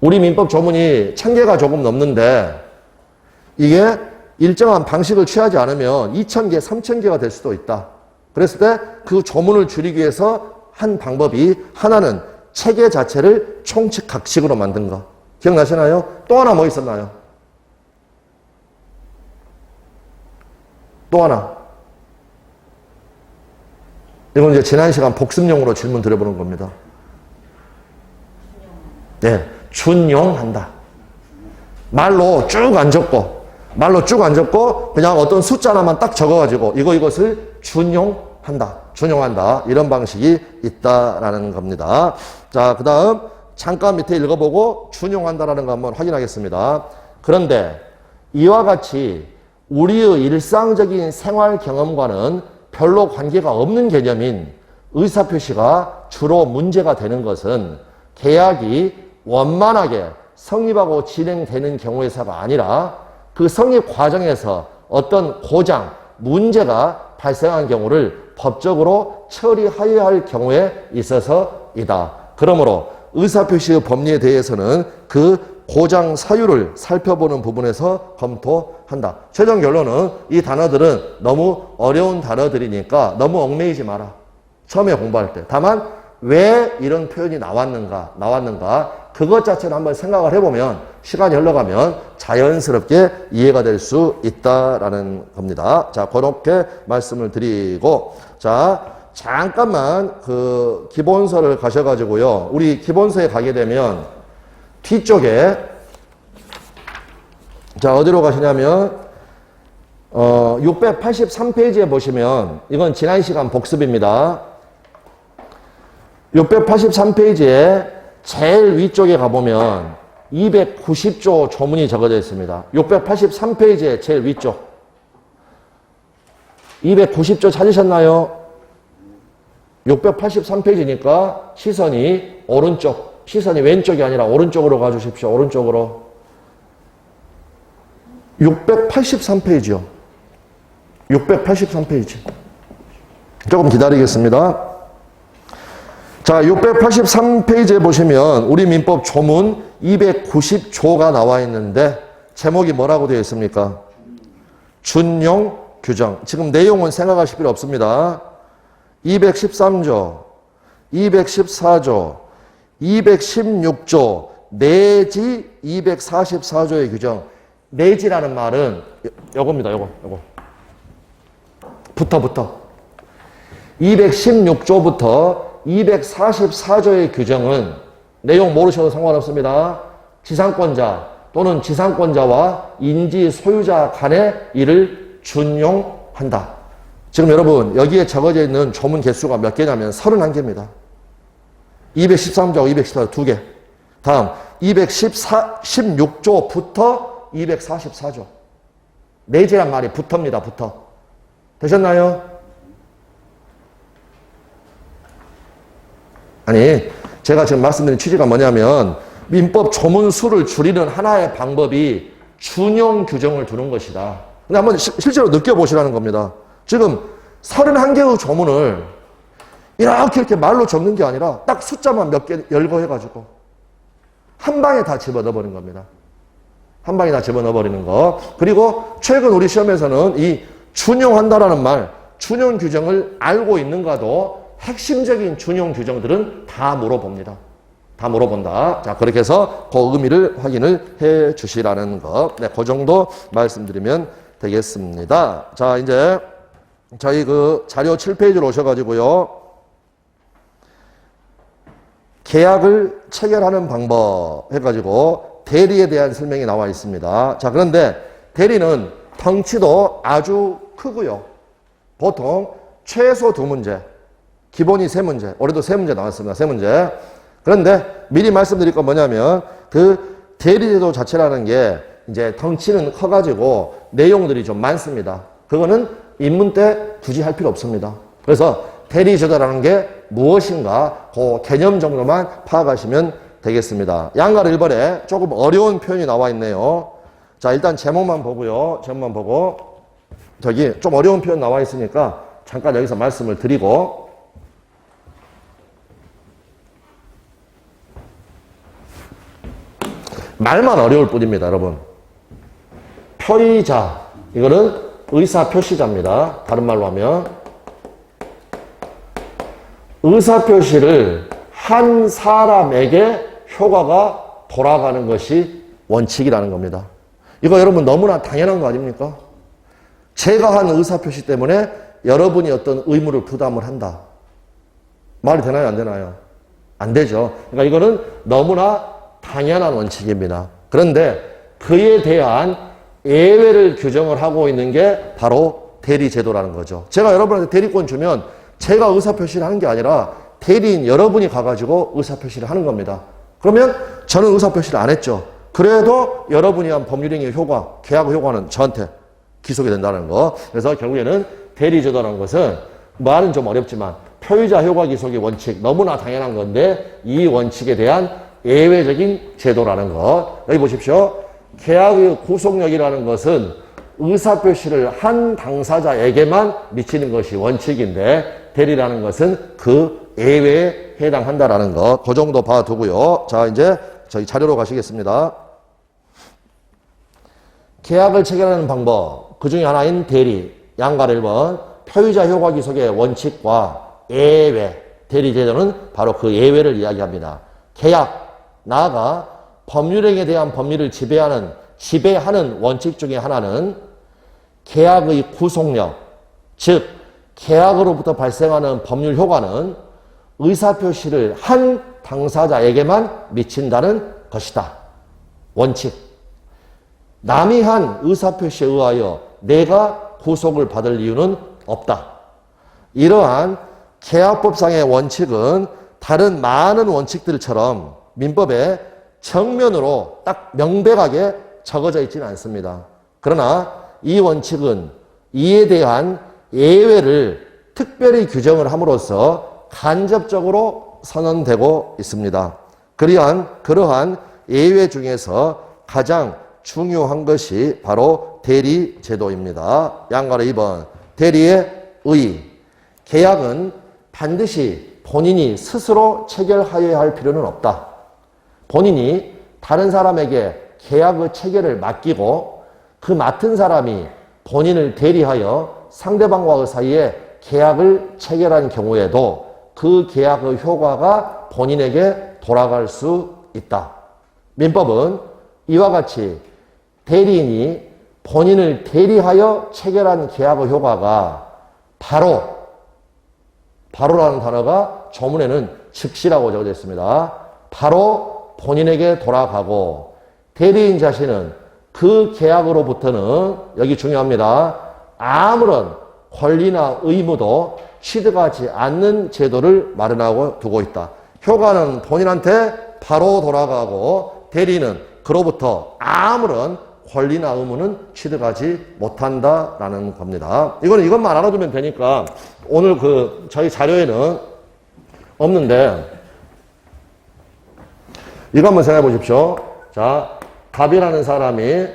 우리 민법 조문이 1000개가 조금 넘는데 이게 일정한 방식을 취하지 않으면 2000개, 3000개가 될 수도 있다. 그랬을 때 그 조문을 줄이기 위해서 한 방법이, 하나는 체계 자체를 총칙, 각칙으로 만든 거. 기억나시나요? 또 하나 뭐 있었나요? 또 하나. 이건 이제 지난 시간 복습용으로 질문 드려보는 겁니다. 네. 준용한다. 말로 쭉 안 적고 그냥 어떤 숫자 하나만 딱 적어가지고 이것을 준용한다. 이런 방식이 있다라는 겁니다. 자, 그 다음 잠깐 밑에 읽어보고 준용한다라는 거 한번 확인하겠습니다. 그런데 이와 같이 우리의 일상적인 생활 경험과는 별로 관계가 없는 개념인 의사표시가 주로 문제가 되는 것은 계약이 원만하게 성립하고 진행되는 경우에서가 아니라 그 성립 과정에서 어떤 고장, 문제가 발생한 경우를 법적으로 처리하여야 할 경우에 있어서이다. 그러므로 의사표시의 법리에 대해서는 그 고장 사유를 살펴보는 부분에서 검토한다. 최종 결론은 이 단어들은 너무 어려운 단어들이니까 너무 얽매이지 마라. 처음에 공부할 때. 다만 왜 이런 표현이 나왔는가 그것 자체는 한번 생각을 해보면 시간이 흘러가면 자연스럽게 이해가 될 수 있다라는 겁니다. 자, 그렇게 말씀을 드리고, 자, 잠깐만 그 기본서를 가셔가지고요. 우리 기본서에 가게 되면 뒤쪽에, 자, 어디로 가시냐면 683페이지에 보시면, 이건 지난 시간 복습입니다. 683페이지에 제일 위쪽에 가보면 290조 조문이 적어져 있습니다. 683페이지에 제일 위쪽. 290조 찾으셨나요? 683페이지니까 시선이 오른쪽, 시선이 왼쪽이 아니라 오른쪽으로 가주십시오. 오른쪽으로. 683페이지요. 683페이지. 조금 기다리겠습니다. 자, 683페이지에 보시면 우리 민법 조문 290조가 나와 있는데 제목이 뭐라고 되어 있습니까? 준용 규정. 지금 내용은 생각하실 필요 없습니다. 213조, 214조, 216조, 내지 244조의 규정. 내지라는 말은 요겁니다. 요거. 부터. 216조부터 244조의 규정은 내용 모르셔도 상관없습니다. 지상권자 또는 지상권자와 인지 소유자 간의 일을 준용한다. 지금 여러분 여기에 적어져 있는 조문 개수가 몇 개냐면 31개입니다. 213조, 214조 2개. 다음 216조부터 244조. 내지란 말이 부터입니다. 부터. 되셨나요? 아니, 제가 지금 말씀드린 취지가 뭐냐면 민법 조문수를 줄이는 하나의 방법이 준용 규정을 두는 것이다. 근데 한번 실제로 느껴보시라는 겁니다. 지금 31개의 조문을 이렇게 말로 적는 게 아니라 딱 숫자만 몇 개 열거해가지고 한 방에 다 집어넣어버린 겁니다. 한 방에 다 집어넣어버리는 거. 그리고 최근 우리 시험에서는 이 준용한다라는 말, 준용 규정을 알고 있는가도 핵심적인 준용 규정들은 다 물어봅니다. 다 물어본다. 자, 그렇게 해서 그 의미를 확인을 해 주시라는 거. 네, 그 정도 말씀드리면 되겠습니다. 자, 이제 저희 그 자료 7페이지로 오셔가지고요. 계약을 체결하는 방법 해가지고 대리에 대한 설명이 나와 있습니다. 자, 그런데 대리는 덩치도 아주 크고요. 보통 최소 2문제, 기본이 3문제, 올해도 3문제 나왔습니다. 3문제. 그런데 미리 말씀드릴 건 뭐냐면 그 대리제도 자체라는 게 이제 덩치는 커가지고 내용들이 좀 많습니다. 그거는 입문 때 굳이 할 필요 없습니다. 그래서 대리제도라는 게 무엇인가 그 개념 정도만 파악하시면 되겠습니다. 양가를 1번에 조금 어려운 표현이 나와 있네요. 자, 일단 제목만 보고요. 제목만 보고 저기 좀 어려운 표현 나와 있으니까 잠깐 여기서 말씀을 드리고 말만 어려울 뿐입니다, 여러분. 표의자, 이거는 의사표시자입니다. 다른 말로 하면 의사표시를 한 사람에게 효과가 돌아가는 것이 원칙이라는 겁니다. 이거 여러분 너무나 당연한 거 아닙니까? 제가 한 의사표시 때문에 여러분이 어떤 의무를 부담을 한다. 말이 되나요? 안 되나요? 안 되죠. 그러니까 이거는 너무나 당연한 원칙입니다. 그런데 그에 대한 예외를 규정을 하고 있는 게 바로 대리제도라는 거죠. 제가 여러분한테 대리권 주면 제가 의사표시를 하는 게 아니라 대리인 여러분이 가가지고 의사표시를 하는 겁니다. 그러면 저는 의사표시를 안 했죠. 그래도 여러분이 한 법률행위 효과, 계약 효과는 저한테 기속이 된다는 거. 그래서 결국에는 대리제도라는 것은 말은 좀 어렵지만 표의자 효과 기속의 원칙, 너무나 당연한 건데 이 원칙에 대한 예외적인 제도라는 것. 여기 보십시오. 계약의 구속력이라는 것은 의사표시를 한 당사자에게만 미치는 것이 원칙인데 대리라는 것은 그 예외에 해당한다라는 것. 그 정도 봐두고요. 자, 이제 저희 자료로 가시겠습니다. 계약을 체결하는 방법. 그 중에 하나인 대리. 양가를 1번. 표의자 효과 기속의 원칙과 예외. 대리제도는 바로 그 예외를 이야기합니다. 계약. 나아가 법률행위에 대한 법률을 지배하는 원칙 중에 하나는 계약의 구속력, 즉 계약으로부터 발생하는 법률 효과는 의사표시를 한 당사자에게만 미친다는 것이다. 원칙. 남이 한 의사표시에 의하여 내가 구속을 받을 이유는 없다. 이러한 계약법상의 원칙은 다른 많은 원칙들처럼 민법에 정면으로 딱 명백하게 적어져 있지는 않습니다. 그러나 이 원칙은 이에 대한 예외를 특별히 규정을 함으로써 간접적으로 선언되고 있습니다. 그러한 예외 중에서 가장 중요한 것이 바로 대리제도입니다. 양가로 2번. 대리의 의. 계약은 반드시 본인이 스스로 체결하여야 할 필요는 없다. 본인이 다른 사람에게 계약의 체결을 맡기고 그 맡은 사람이 본인을 대리하여 상대방과의 사이에 계약을 체결한 경우에도 그 계약의 효과가 본인에게 돌아갈 수 있다. 민법은 이와 같이 대리인이 본인을 대리하여 체결한 계약의 효과가 바로라는 단어가 조문에는 즉시라고 적어져 있습니다. 바로 본인에게 돌아가고 대리인 자신은 그 계약으로부터는 여기 중요합니다. 아무런 권리나 의무도 취득하지 않는 제도를 마련하고 두고 있다. 효과는 본인한테 바로 돌아가고 대리인은 그로부터 아무런 권리나 의무는 취득하지 못한다라는 겁니다. 이것만 알아두면 되니까 오늘 저희 자료에는 없는데 이거 한번 생각해 보십시오. 자, 갑이라는 사람이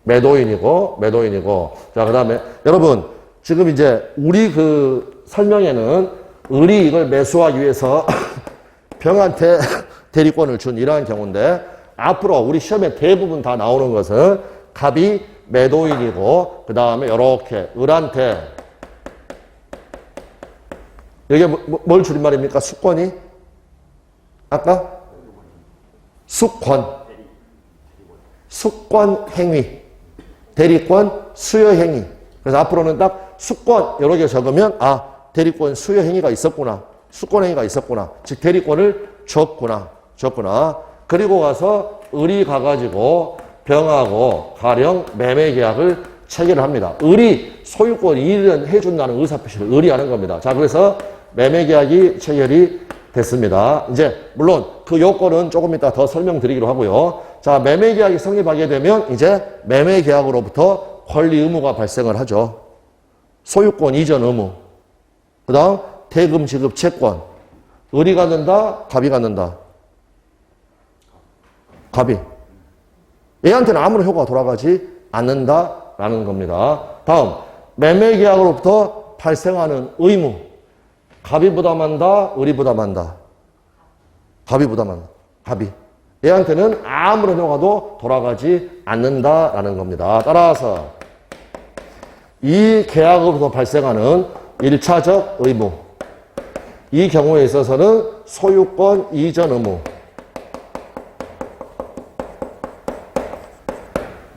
매도인이고 자, 그 다음에 여러분 지금 이제 우리 설명에는 을이 이걸 매수하기 위해서 병한테 대리권을 준 이러한 경우인데 앞으로 우리 시험에 대부분 다 나오는 것은 갑이 매도인이고 그 다음에 이렇게 을한테 이게 뭘 줄임말입니까? 수권이? 아까? 수권 행위 대리권 수여 행위. 그래서 앞으로는 딱 수권 여러 개 적으면 대리권 수여 행위가 있었구나. 수권 행위가 있었구나. 즉 대리권을 줬구나. 그리고 가서 을이 가가지고 병하고 가령 매매 계약을 체결을 합니다. 을이 소유권 이전 해준다는 의사표시를 을이 하는 겁니다. 자, 그래서 매매 계약이 체결이 됐습니다. 이제 물론 그 요건은 조금 이따 더 설명드리기로 하고요. 자, 매매 계약이 성립하게 되면 이제 매매 계약으로부터 권리 의무가 발생을 하죠. 소유권 이전 의무. 그 다음 대금 지급 채권. 을이 갖는다, 갑이 갖는다. 갑이. 얘한테는 아무런 효과가 돌아가지 않는다라는 겁니다. 다음, 매매 계약으로부터 발생하는 의무. 갑이 부담한다, 을이 부담한다. 갑이 부담한다. 갑이. 얘한테는 아무런 효과도 돌아가지 않는다라는 겁니다. 따라서 이 계약으로부터 발생하는 1차적 의무. 이 경우에 있어서는 소유권 이전 의무.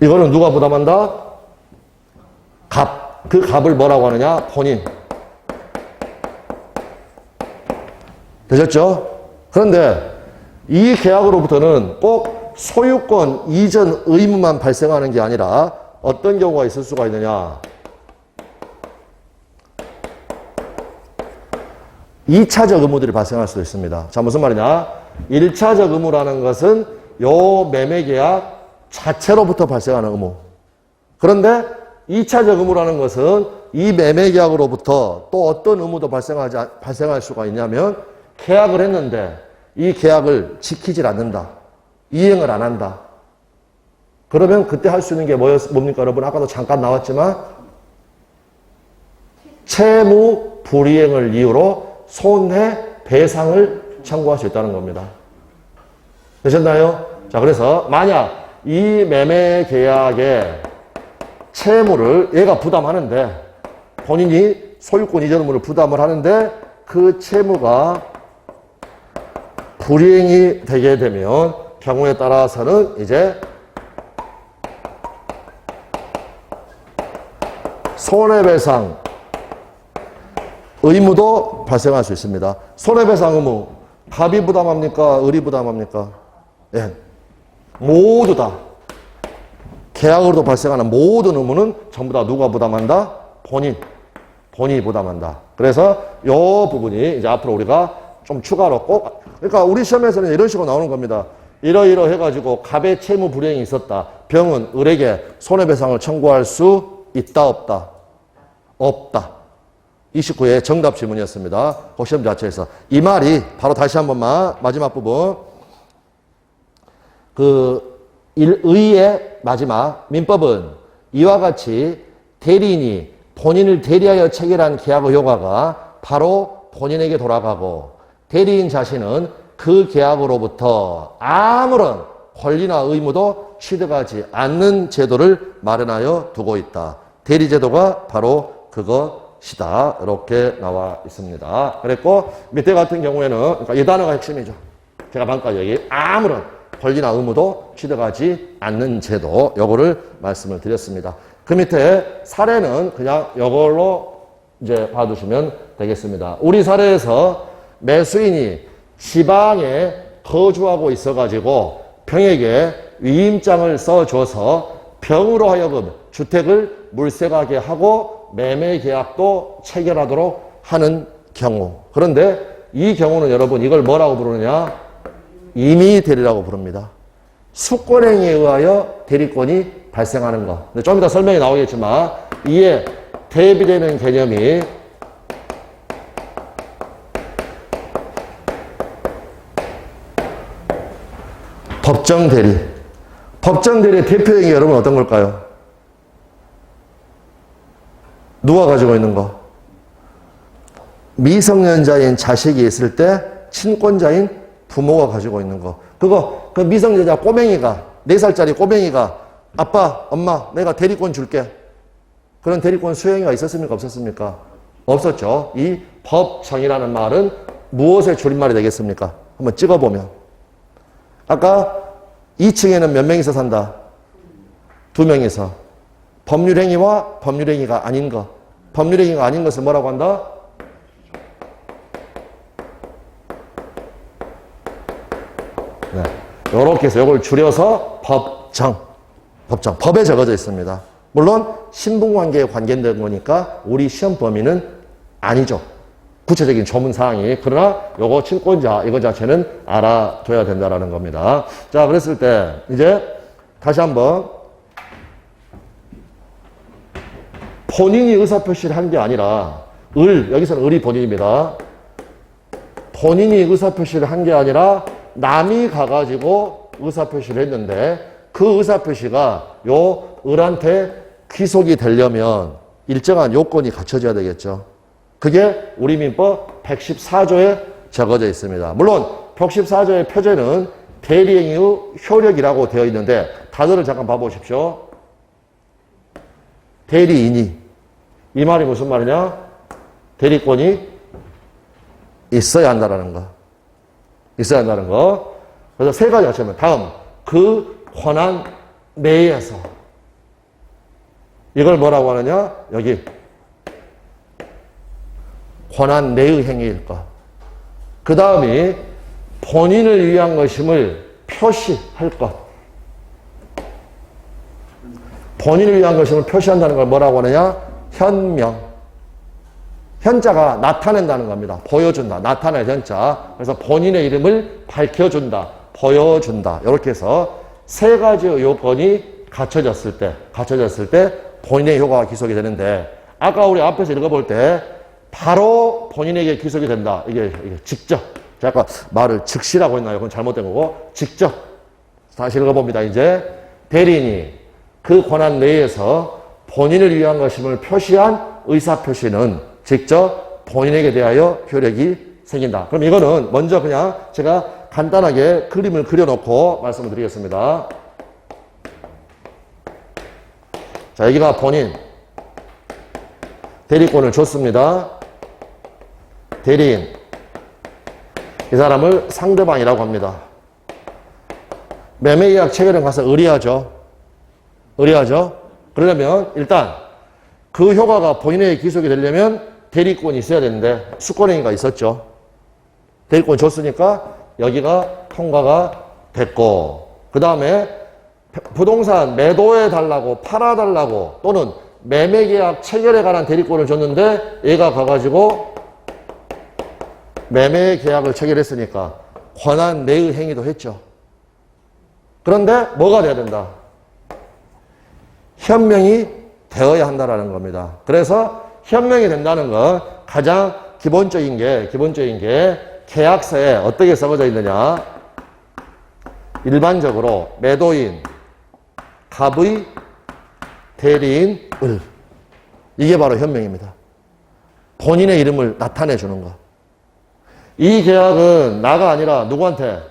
이거는 누가 부담한다? 갑. 그 갑을 뭐라고 하느냐? 본인. 되셨죠? 그런데 이 계약으로부터는 꼭 소유권 이전 의무만 발생하는 게 아니라 어떤 경우가 있을 수가 있느냐? 2차적 의무들이 발생할 수도 있습니다. 자, 무슨 말이냐? 1차적 의무라는 것은 요 매매 계약 자체로부터 발생하는 의무. 그런데 2차적 의무라는 것은 이 매매 계약으로부터 또 어떤 의무도 발생할 수가 있냐면 계약을 했는데 이 계약을 지키질 않는다. 이행을 안 한다. 그러면 그때 할 수 있는 게 뭡니까, 여러분? 아까도 잠깐 나왔지만 채무 불이행을 이유로 손해배상을 청구할 수 있다는 겁니다. 되셨나요? 자, 그래서 만약 이 매매 계약의 채무를 얘가 부담하는데 본인이 소유권 이전 의무를 부담을 하는데 그 채무가 불이행이 되게 되면 경우에 따라서는 이제 손해배상 의무도 발생할 수 있습니다. 손해배상 의무, 갑이 부담합니까? 을이 부담합니까? 예. 모두 다. 계약으로도 발생하는 모든 의무는 전부 다 누가 부담한다? 본인이 부담한다. 그래서 이 부분이 이제 앞으로 우리가 좀 추가로 꼭, 그러니까 우리 시험에서는 이런 식으로 나오는 겁니다. 이러이러 해가지고 갑의 채무 불이행이 있었다. 병은 을에게 손해배상을 청구할 수 있다, 없다? 없다. 29회 정답 질문이었습니다. 그 시험 자체에서. 이 말이 바로 다시 한 번만 마지막 부분. 의의 마지막 민법은 이와 같이 대리인이 본인을 대리하여 체결한 계약의 효과가 바로 본인에게 돌아가고 대리인 자신은 그 계약으로부터 아무런 권리나 의무도 취득하지 않는 제도를 마련하여 두고 있다. 대리제도가 바로 그것이다. 이렇게 나와 있습니다. 그랬고 밑에 같은 경우에는 그러니까 이 단어가 핵심이죠. 제가 방금까지 얘기 아무런 권리나 의무도 취득하지 않는 제도 요거를 말씀을 드렸습니다. 그 밑에 사례는 그냥 요걸로 이제 봐두시면 되겠습니다. 우리 사례에서 매수인이 지방에 거주하고 있어가지고 병에게 위임장을 써줘서 병으로 하여금 주택을 물색하게 하고 매매 계약도 체결하도록 하는 경우. 그런데 이 경우는 여러분 이걸 뭐라고 부르느냐? 임의대리라고 부릅니다. 수권행위에 의하여 대리권이 발생하는 것. 근데 좀 이따 설명이 나오겠지만 이에 대비되는 개념이 법정대리. 법정대리의 대표행위 여러분 어떤 걸까요? 누가 가지고 있는 거? 미성년자인 자식이 있을 때 친권자인 부모가 가지고 있는 거. 그 미성년자 꼬맹이가, 4살짜리 꼬맹이가 아빠, 엄마, 내가 대리권 줄게. 그런 대리권 수행위가 있었습니까? 없었습니까? 없었죠. 이 법정이라는 말은 무엇의 줄임말이 되겠습니까? 한번 찍어보면. 아까 2층에는 몇 명이서 산다? 2명이서. 법률행위와 법률행위가 아닌 것. 법률행위가 아닌 것을 뭐라고 한다? 네. 요렇게 해서 요걸 줄여서 법정. 법에 적어져 있습니다. 물론 신분관계에 관계된 거니까 우리 시험 범위는 아니죠. 구체적인 조문사항이. 그러나 요거 친권자 이거 자체는 알아둬야 된다라는 겁니다. 자, 그랬을 때 이제 다시 한번 본인이 의사표시를 한 게 아니라 여기서는 을이 본인입니다. 본인이 의사표시를 한 게 아니라 남이 가가지고 의사표시를 했는데 그 의사표시가 요 을한테 귀속이 되려면 일정한 요건이 갖춰져야 되겠죠. 그게 우리 민법 114조에 적어져 있습니다. 물론 114조의 표제는 대리행위의 효력이라고 되어 있는데 단어를 잠깐 봐보십시오. 대리인이. 이 말이 무슨 말이냐? 대리권이 있어야 한다는 거. 있어야 한다는 거. 그래서 세 가지 같이 하면 다음. 그 권한 내에서. 이걸 뭐라고 하느냐? 여기. 권한 내의 행위일 것. 그 다음이 본인을 위한 것임을 표시할 것. 본인을 위한 것임을 표시한다는 걸 뭐라고 하느냐? 현명. 현자가 나타낸다는 겁니다. 보여준다. 나타낼 현자. 그래서 본인의 이름을 밝혀준다. 보여준다. 이렇게 해서 세 가지의 요건이 갖춰졌을 때 본인의 효과가 기속이 되는데 아까 우리 앞에서 읽어볼 때 바로 본인에게 기속이 된다. 이게 직접. 제가 아까 말을 즉시라고 했나요? 그건 잘못된 거고 직접. 다시 읽어봅니다. 이제 대리인이 그 권한 내에서 본인을 위한 것임을 표시한 의사표시는 직접 본인에게 대하여 효력이 생긴다. 그럼 이거는 먼저 그냥 제가 간단하게 그림을 그려놓고 말씀을 드리겠습니다. 자, 여기가 본인. 대리권을 줬습니다. 대리인. 이 사람을 상대방이라고 합니다. 매매계약 체결은 가서 의뢰하죠. 그러려면 일단 그 효과가 본인에게 기속이 되려면 대리권이 있어야 되는데 수권행위가 있었죠. 대리권 줬으니까 여기가 통과가 됐고 그 다음에 부동산 매도해달라고 팔아달라고 또는 매매계약 체결에 관한 대리권을 줬는데 얘가 가가지고 매매계약을 체결했으니까 권한 내의 행위도 했죠. 그런데 뭐가 돼야 된다? 현명이 되어야 한다라는 겁니다. 그래서 현명이 된다는 건 가장 기본적인 게 계약서에 어떻게 써져 있느냐? 일반적으로 매도인, 갑의, 대리인, 을. 이게 바로 현명입니다. 본인의 이름을 나타내 주는 것. 이 계약은 나가 아니라 누구한테?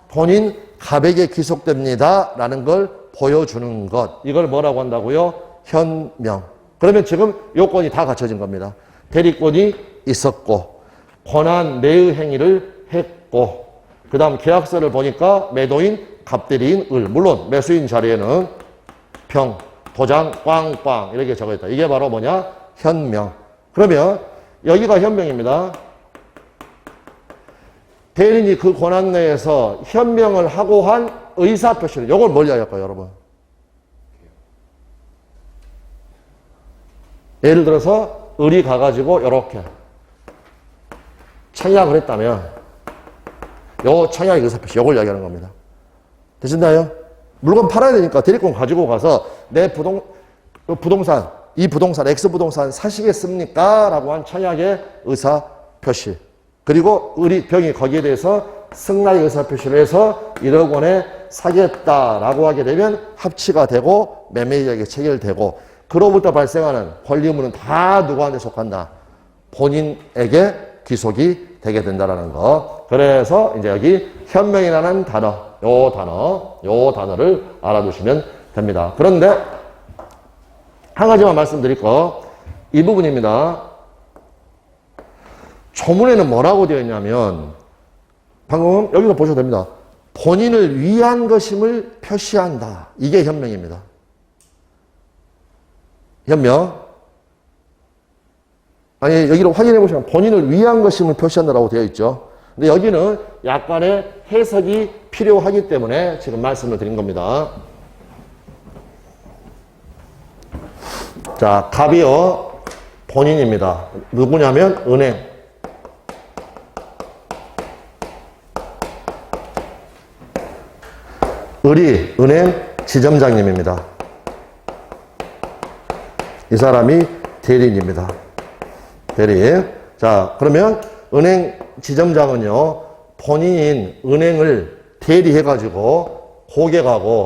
본인 갑에게 기속됩니다. 라는 걸 보여주는 것. 이걸 뭐라고 한다고요? 현명. 그러면 지금 요건이 다 갖춰진 겁니다. 대리권이 있었고 권한 내의 행위를 했고 그 다음 계약서를 보니까 매도인 갑대리인 을 물론 매수인 자리에는 병, 도장, 꽝꽝 이렇게 적어있다. 이게 바로 뭐냐? 현명. 그러면 여기가 현명입니다. 대리인이 그 권한 내에서 현명을 하고 한 의사표시를 이걸 뭘 이야기할까요, 여러분? 예를 들어서 을이 가가지고 이렇게 청약을 했다면 요 청약의 의사표시 이걸 이야기하는 겁니다. 되셨나요? 물건 팔아야 되니까 대리권 가지고 가서 내 부동산 이 부동산 X부동산 사시겠습니까? 라고 한 청약의 의사표시 그리고 을이 병이 거기에 대해서 승낙의 의사표시를 해서 1억 원에 사겠다라고 하게 되면 합치가 되고 매매계약이 체결되고 그로부터 발생하는 권리 의무는 다 누구한테 속한다? 본인에게 귀속이 되게 된다라는 거. 그래서 이제 여기 현명이라는 단어, 요 단어를 알아두시면 됩니다. 그런데 한 가지만 말씀드릴 거, 이 부분입니다. 조문에는 뭐라고 되어 있냐면 방금 여기서 보셔도 됩니다. 본인을 위한 것임을 표시한다. 이게 현명입니다. 현명. 아니 여기로 확인해 보시면 본인을 위한 것임을 표시한다라고 되어 있죠. 근데 여기는 약간의 해석이 필요하기 때문에 지금 말씀을 드린 겁니다. 자, 갑이요 본인입니다. 누구냐면 은행. 을이 은행 지점장님입니다. 이 사람이 대리인입니다. 대리인. 자, 그러면 은행 지점장은요, 본인인 은행을 대리해가지고 고객하고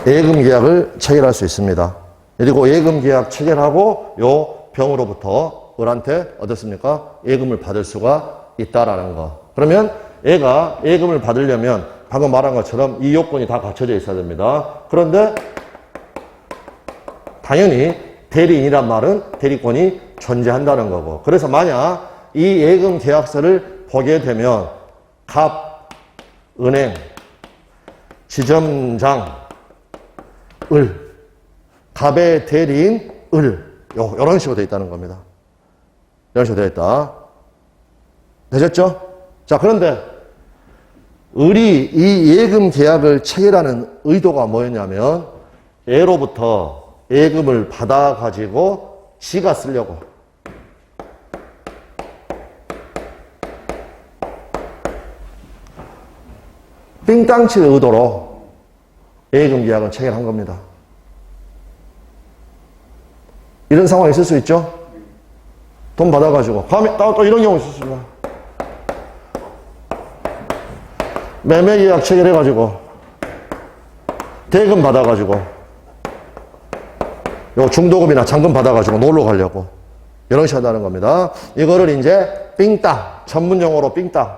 예금 계약을 체결할 수 있습니다. 그리고 예금 계약 체결하고 요 병으로부터 을한테 어떻습니까? 예금을 받을 수가 있다라는 거. 그러면 얘가 예금을 받으려면 방금 말한 것처럼 이 요건이 다 갖춰져 있어야 됩니다. 그런데 당연히 대리인이란 말은 대리권이 존재한다는 거고. 그래서 만약 이 예금 계약서를 보게 되면 갑, 은행, 지점장, 을, 갑의 대리인, 을 이런 식으로 되어 있다는 겁니다. 이런 식으로 되어 있다. 되셨죠? 자, 그런데 을이 이 예금 계약을 체결하는 의도가 뭐였냐면 얘로부터 예금을 받아가지고 지가 쓰려고. 삥땅 칠 의도로 예금 계약을 체결한 겁니다. 이런 상황이 있을 수 있죠? 돈 받아가지고. 다음에 또 이런 경우 있었습니다. 매매 계약 체결해가지고 대금 받아가지고 요 중도금이나 잔금 받아가지고 놀러 가려고 이런 식으로 한다는 겁니다. 이거를 이제 삥땅, 전문용어로 삥땅,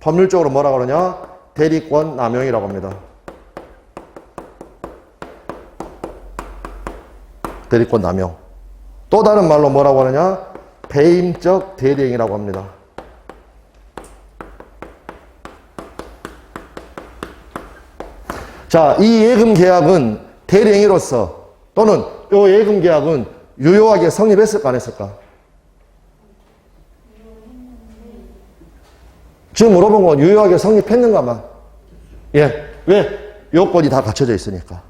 법률적으로 뭐라고 그러냐? 대리권 남용이라고 합니다. 대리권 남용. 또 다른 말로 뭐라고 하느냐? 배임적 대리행위라고 합니다. 자, 이 예금 계약은 대리행위로서 또는 이 예금 계약은 유효하게 성립했을까 안 했을까? 지금 물어본 건 유효하게 성립했는가만. 예. 왜? 요건이 다 갖춰져 있으니까.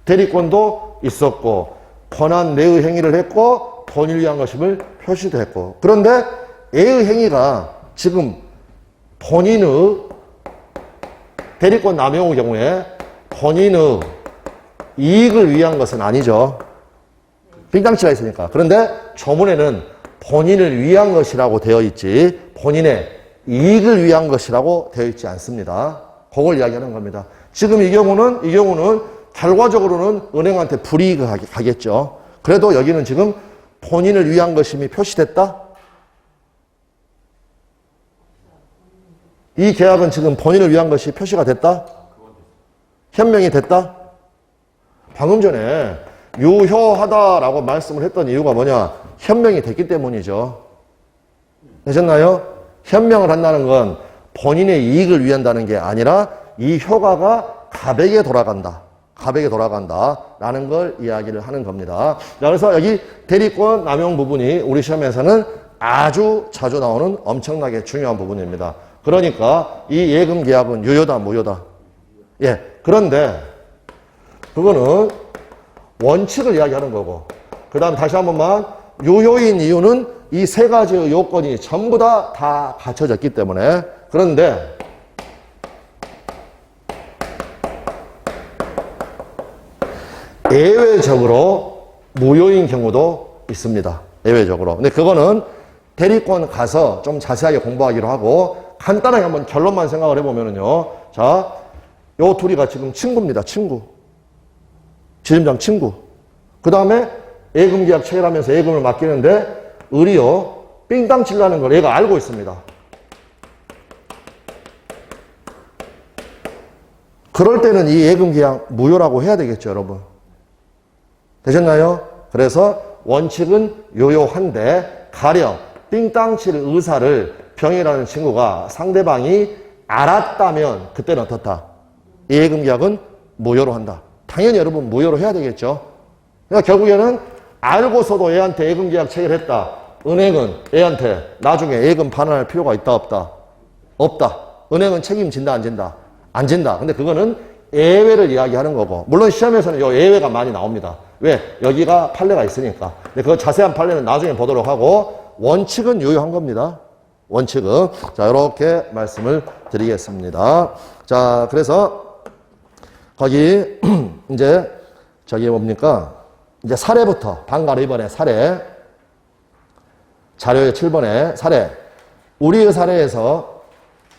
대리권도 있었고 권한 내의 행위를 했고 본인을 위한 것임을 표시도 했고. 그런데 A의 행위가 지금 본인의 대리권 남용의 경우에 본인의 이익을 위한 것은 아니죠. 빙땅치가 있으니까. 그런데 조문에는 본인을 위한 것이라고 되어 있지 본인의 이익을 위한 것이라고 되어 있지 않습니다. 그걸 이야기하는 겁니다. 지금 이 경우는 결과적으로는 은행한테 불이익을 하겠죠. 그래도 여기는 지금 본인을 위한 것임이 표시됐다? 이 계약은 지금 본인을 위한 것이 표시가 됐다? 현명이 됐다? 방금 전에 유효하다라고 말씀을 했던 이유가 뭐냐? 현명이 됐기 때문이죠. 되셨나요? 현명을 한다는 건 본인의 이익을 위한다는 게 아니라 이 효과가 가백에 돌아간다. 가백에 돌아간다라는 걸 이야기를 하는 겁니다. 자, 그래서 여기 대리권 남용 부분이 우리 시험에서는 아주 자주 나오는 엄청나게 중요한 부분입니다. 그러니까 이 예금 계약은 유효다, 무효다? 예. 그런데 그거는 원칙을 이야기하는 거고, 그 다음 다시 한 번만, 유효인 이유는 이 세 가지의 요건이 전부 다 갖춰졌기 때문에. 그런데 예외적으로 무효인 경우도 있습니다. 예외적으로. 근데 그거는 대리권 가서 좀 자세하게 공부하기로 하고, 간단하게 한번 결론만 생각을 해보면은요. 자, 요 둘이가 지금 친구입니다. 친구. 지점장 친구. 그 다음에 예금 계약 체결하면서 예금을 맡기는데 을이요, 삥땅 칠라는 걸 얘가 알고 있습니다. 그럴 때는 이 예금 계약 무효라고 해야 되겠죠, 여러분. 되셨나요? 그래서 원칙은 유효한데 가령 삥땅 칠 의사를 병이라는 친구가 상대방이 알았다면 그때는 어떻다? 이 예금 계약은 무효로 한다. 당연히 여러분 무효로 해야 되겠죠. 그러니까 결국에는 알고서도 얘한테 예금 계약 체결했다. 은행은 얘한테 나중에 예금 반환할 필요가 있다, 없다? 없다. 은행은 책임진다, 안 진다? 안 진다. 근데 그거는 예외를 이야기하는 거고, 물론 시험에서는 요 예외가 많이 나옵니다. 왜? 여기가 판례가 있으니까. 근데 그 자세한 판례는 나중에 보도록 하고, 원칙은 유효한 겁니다. 원칙은. 자, 이렇게 말씀을 드리겠습니다. 자, 그래서 거기 이제 저기 뭡니까? 이제 사례부터 방가로 이번에 사례, 자료의 7번에 사례. 우리의 사례에서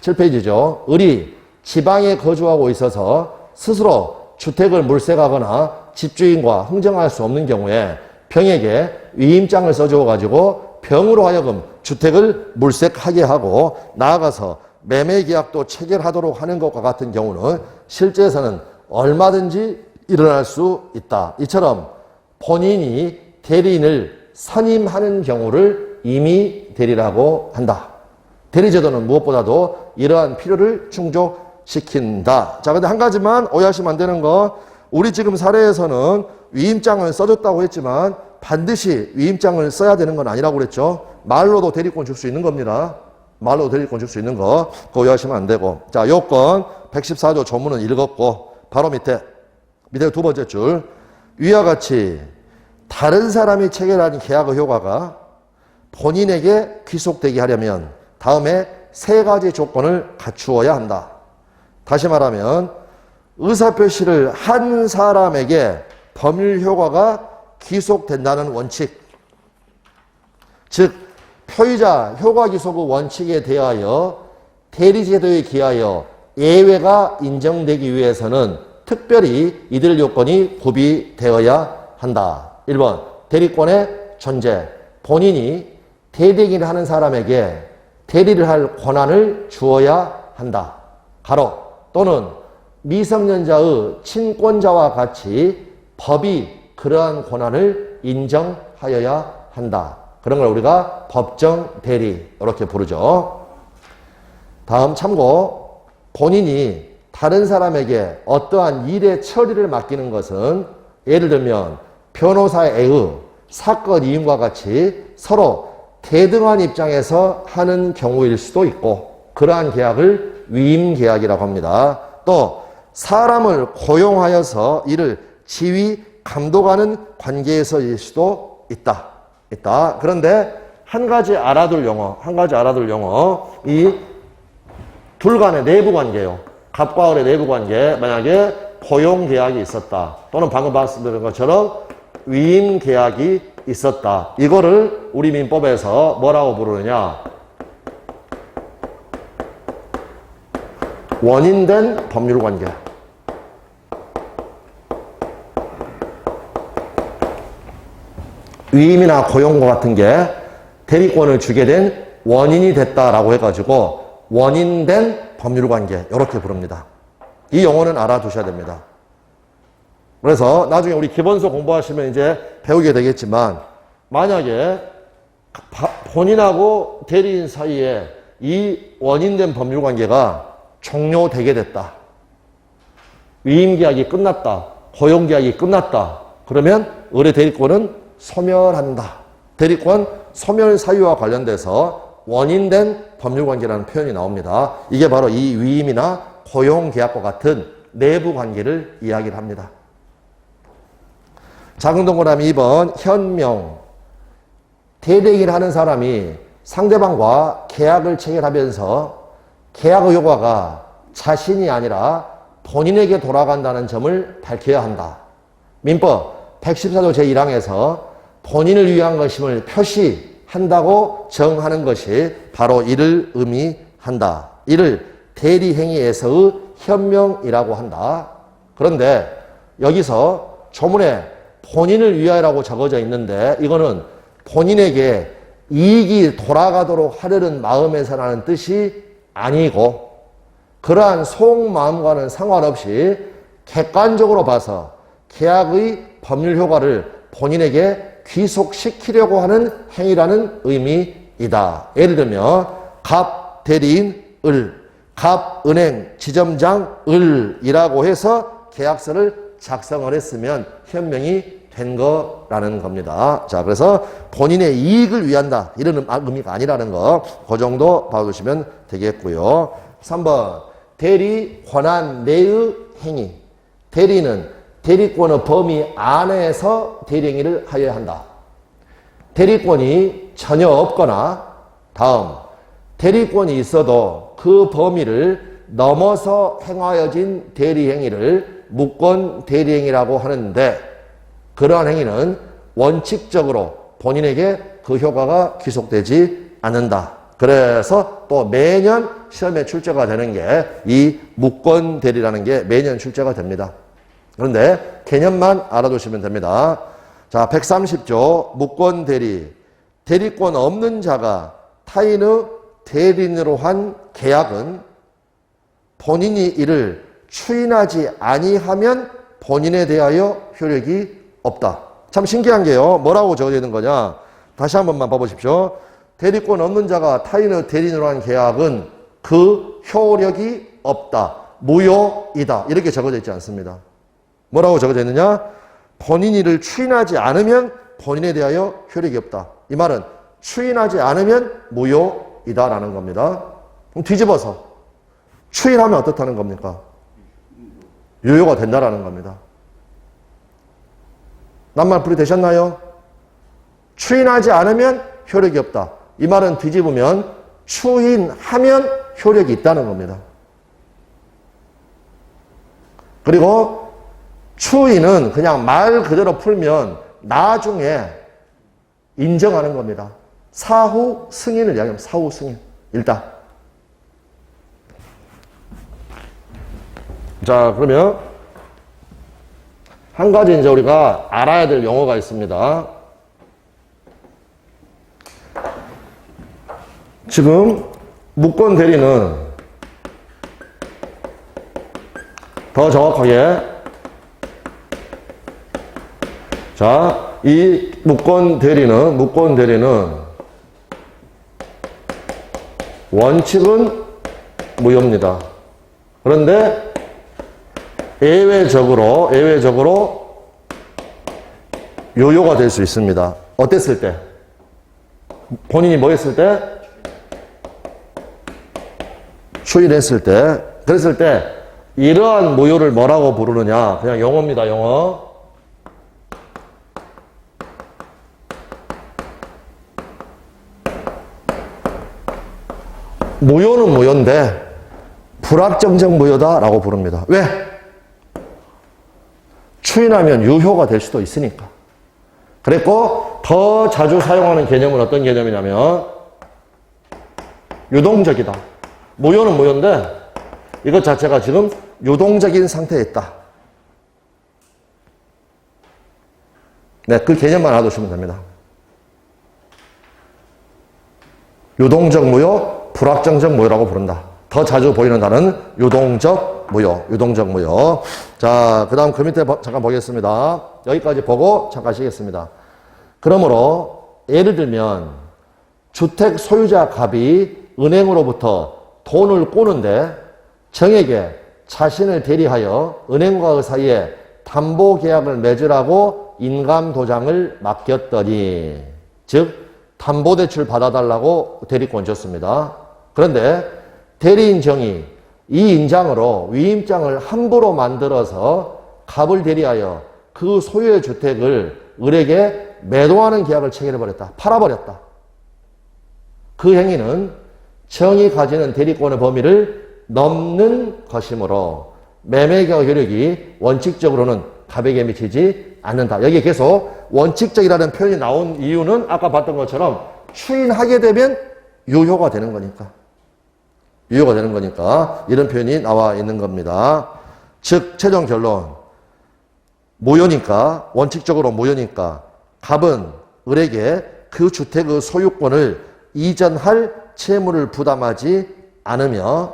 7페이지죠. 을이 지방에 거주하고 있어서 스스로 주택을 물색하거나 집주인과 흥정할 수 없는 경우에 병에게 위임장을 써주어가지고 병으로 하여금 주택을 물색하게 하고 나아가서 매매 계약도 체결하도록 하는 것과 같은 경우는 실제에서는 얼마든지 일어날 수 있다. 이처럼 본인이 대리인을 선임하는 경우를 임의 대리라고 한다. 대리제도는 무엇보다도 이러한 필요를 충족시킨다. 자, 근데 한 가지만 오해하시면 안 되는 거, 우리 지금 사례에서는 위임장을 써줬다고 했지만 반드시 위임장을 써야 되는 건 아니라고 그랬죠. 말로도 대리권 줄 수 있는 겁니다. 말로도 대리권 줄 수 있는 거, 그거 오해하시면 안 되고. 자, 요건 114조 조문은 읽었고, 바로 밑에 두 번째 줄. 위와 같이 다른 사람이 체결한 계약의 효과가 본인에게 귀속되게 하려면 다음에 세 가지 조건을 갖추어야 한다. 다시 말하면 의사표시를 한 사람에게 법률 효과가 귀속된다는 원칙, 즉 표의자 효과 귀속의 원칙에 대하여 대리제도에 기하여 예외가 인정되기 위해서는 특별히 이들 요건이 구비되어야 한다. 1번, 대리권의 존재. 본인이 대리인을 하는 사람에게 대리를 할 권한을 주어야 한다. 가로 또는 미성년자의 친권자와 같이 법이 그러한 권한을 인정하여야 한다. 그런 걸 우리가 법정 대리 이렇게 부르죠. 다음 참고, 본인이 다른 사람에게 어떠한 일의 처리를 맡기는 것은 예를 들면 변호사의 사건 이임과 같이 서로 대등한 입장에서 하는 경우일 수도 있고, 그러한 계약을 위임계약이라고 합니다. 또 사람을 고용하여서 이를 지휘 감독하는 관계에서일 수도 있다. 그런데 한 가지 알아둘 용어, 이 둘 간의 내부 관계요. 갑과 을의 내부 관계, 만약에 고용 계약이 있었다, 또는 방금 말씀드린 것처럼 위임 계약이 있었다. 이거를 우리 민법에서 뭐라고 부르느냐? 원인된 법률 관계. 위임이나 고용과 같은 게 대리권을 주게 된 원인이 됐다라고 해가지고 원인된 법률관계 이렇게 부릅니다. 이 용어는 알아두셔야 됩니다. 그래서 나중에 우리 기본서 공부하시면 이제 배우게 되겠지만 만약에 본인하고 대리인 사이에 이 원인된 법률관계가 종료되게 됐다. 위임계약이 끝났다. 고용계약이 끝났다. 그러면 의뢰 대리권은 소멸한다. 대리권 소멸 사유와 관련돼서 원인된 법률관계라는 표현이 나옵니다. 이게 바로 이 위임이나 고용계약과 같은 내부 관계를 이야기를 합니다. 작은 동그라미 2번 현명. 대리행위를 하는 사람이 상대방과 계약을 체결하면서 계약 의효과가 자신이 아니라 본인에게 돌아간다는 점을 밝혀야 한다. 민법 114조 제1항에서 본인을 위한 것임을 표시한다고 정하는 것이 바로 이를 의미한다. 이를 대리행위에서의 현명이라고 한다. 그런데 여기서 조문에 본인을 위하여라고 적어져 있는데 이거는 본인에게 이익이 돌아가도록 하려는 마음에서 나는 뜻이 아니고 그러한 속마음과는 상관없이 객관적으로 봐서 계약의 법률 효과를 본인에게 귀속시키려고 하는 행위라는 의미이다. 예를 들면 갑 대리인 을, 갑 은행 지점장 을이라고 해서 계약서를 작성을 했으면 현명이 된 거라는 겁니다. 자, 그래서 본인의 이익을 위한다. 이런 의미가 아니라는 거. 그 정도 봐두시면 되겠고요. 3번. 대리 권한 내의 행위. 대리는 대리권의 범위 안에서 대리행위를 하여야 한다. 대리권이 전혀 없거나 다음. 대리권이 있어도 그 범위를 넘어서 행하여진 대리행위를 무권 대리행위라고 하는데 그러한 행위는 원칙적으로 본인에게 그 효과가 귀속되지 않는다. 그래서 또 매년 시험에 출제가 되는 게 이 무권 대리라는 게 매년 출제가 됩니다. 그런데 개념만 알아두시면 됩니다. 자, 130조 무권 대리. 대리권 없는 자가 타인의 대리인으로 한 계약은 본인이 이를 추인하지 아니하면 본인에 대하여 효력이 없다. 참 신기한 게요. 뭐라고 적어져 있는 거냐. 다시 한 번만 봐보십시오. 대리권 없는 자가 타인의 대리인으로 한 계약은 그 효력이 없다. 무효이다. 이렇게 적어져 있지 않습니다. 뭐라고 적어져 있느냐. 본인이 이를 추인하지 않으면 본인에 대하여 효력이 없다. 이 말은 추인하지 않으면 무효이다라는 겁니다. 그럼 뒤집어서 추인하면 어떻다는 겁니까? 유효가 된다라는 겁니다. 낱말풀이 되셨나요? 추인하지 않으면 효력이 없다. 이 말은 뒤집으면 추인하면 효력이 있다는 겁니다. 그리고 추인은 그냥 말 그대로 풀면 나중에 인정하는 겁니다. 사후 승인을 이야기합니다. 사후 승인. 일단. 자, 그러면 한 가지 이제 우리가 알아야 될 용어가 있습니다. 지금 무권 대리는 더 정확하게 자, 이 무권 대리는 원칙은 무효입니다. 그런데 예외적으로 유효가 될 수 있습니다. 어땠을 때? 본인이 뭐 했을 때? 추인했을 때. 그랬을 때 이러한 무효를 뭐라고 부르느냐? 그냥 용어입니다. 용어. 무효는 무효인데 불확정적 무효다라고 부릅니다. 왜? 추인하면 유효가 될 수도 있으니까. 그랬고 더 자주 사용하는 개념은 어떤 개념이냐면 유동적이다. 무효는 무효인데 이것 자체가 지금 유동적인 상태에 있다. 네, 그 개념만 알아두시면 됩니다. 유동적 무효, 불확정적 무효라고 부른다. 더 자주 보이는 단어는 유동적 무효, 유동적 무효. 자, 그 다음 그 밑에 잠깐 보겠습니다. 여기까지 보고 잠깐 쉬겠습니다. 그러므로 예를 들면 주택 소유자 갑이 은행으로부터 돈을 꼬는데 정에게 자신을 대리하여 은행과 그 사이에 담보계약을 맺으라고 인감도장을 맡겼더니, 즉 담보대출 받아달라고 대리권 줬습니다. 그런데 대리인 정이 이 인장으로 위임장을 함부로 만들어서 갑을 대리하여 그 소유의 주택을 을에게 매도하는 계약을 체결해버렸다. 팔아버렸다. 그 행위는 정이 가지는 대리권의 범위를 넘는 것이므로 매매계약 효력이 원칙적으로는 갑에게 미치지 않는다. 여기에 계속 원칙적이라는 표현이 나온 이유는 아까 봤던 것처럼 추인하게 되면 유효가 되는 거니까. 유효가 되는 거니까 이런 표현이 나와 있는 겁니다. 즉 최종 결론, 무효니까, 원칙적으로 무효니까 갑은 을에게 그 주택의 소유권을 이전할 채무를 부담하지 않으며,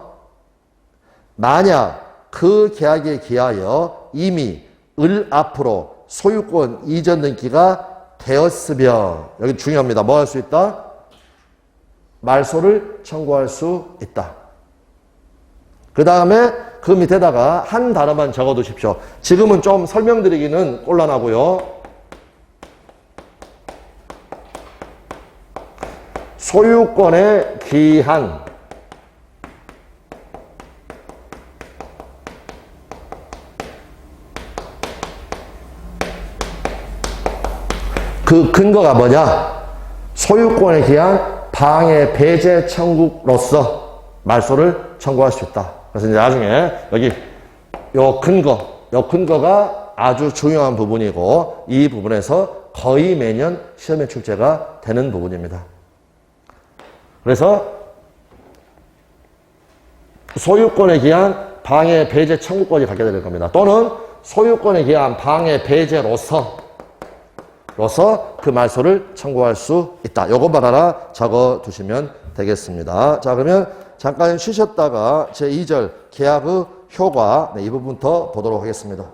만약 그 계약에 기하여 이미 을 앞으로 소유권 이전 등기가 되었으며, 여기 중요합니다. 뭐 할 수 있다? 말소를 청구할 수 있다. 그 다음에 그 밑에다가 한 단어만 적어 두십시오. 지금은 좀 설명드리기는 곤란하고요. 소유권의 기한, 그 근거가 뭐냐? 소유권에 기한 방해 배제 청구로서 말소를 청구할 수 있다. 그래서 이제 나중에 여기 요 근거가 아주 중요한 부분이고, 이 부분에서 거의 매년 시험에 출제가 되는 부분입니다. 그래서 소유권에 기한 방해 배제 청구권이 갖게 될 겁니다. 또는 소유권에 기한 방해 배제로서 그 말소를 청구할 수 있다. 요것만 하나 적어 두시면 되겠습니다. 자, 그러면 잠깐 쉬셨다가 제2절 계약의 효과, 이 부분 더 보도록 하겠습니다.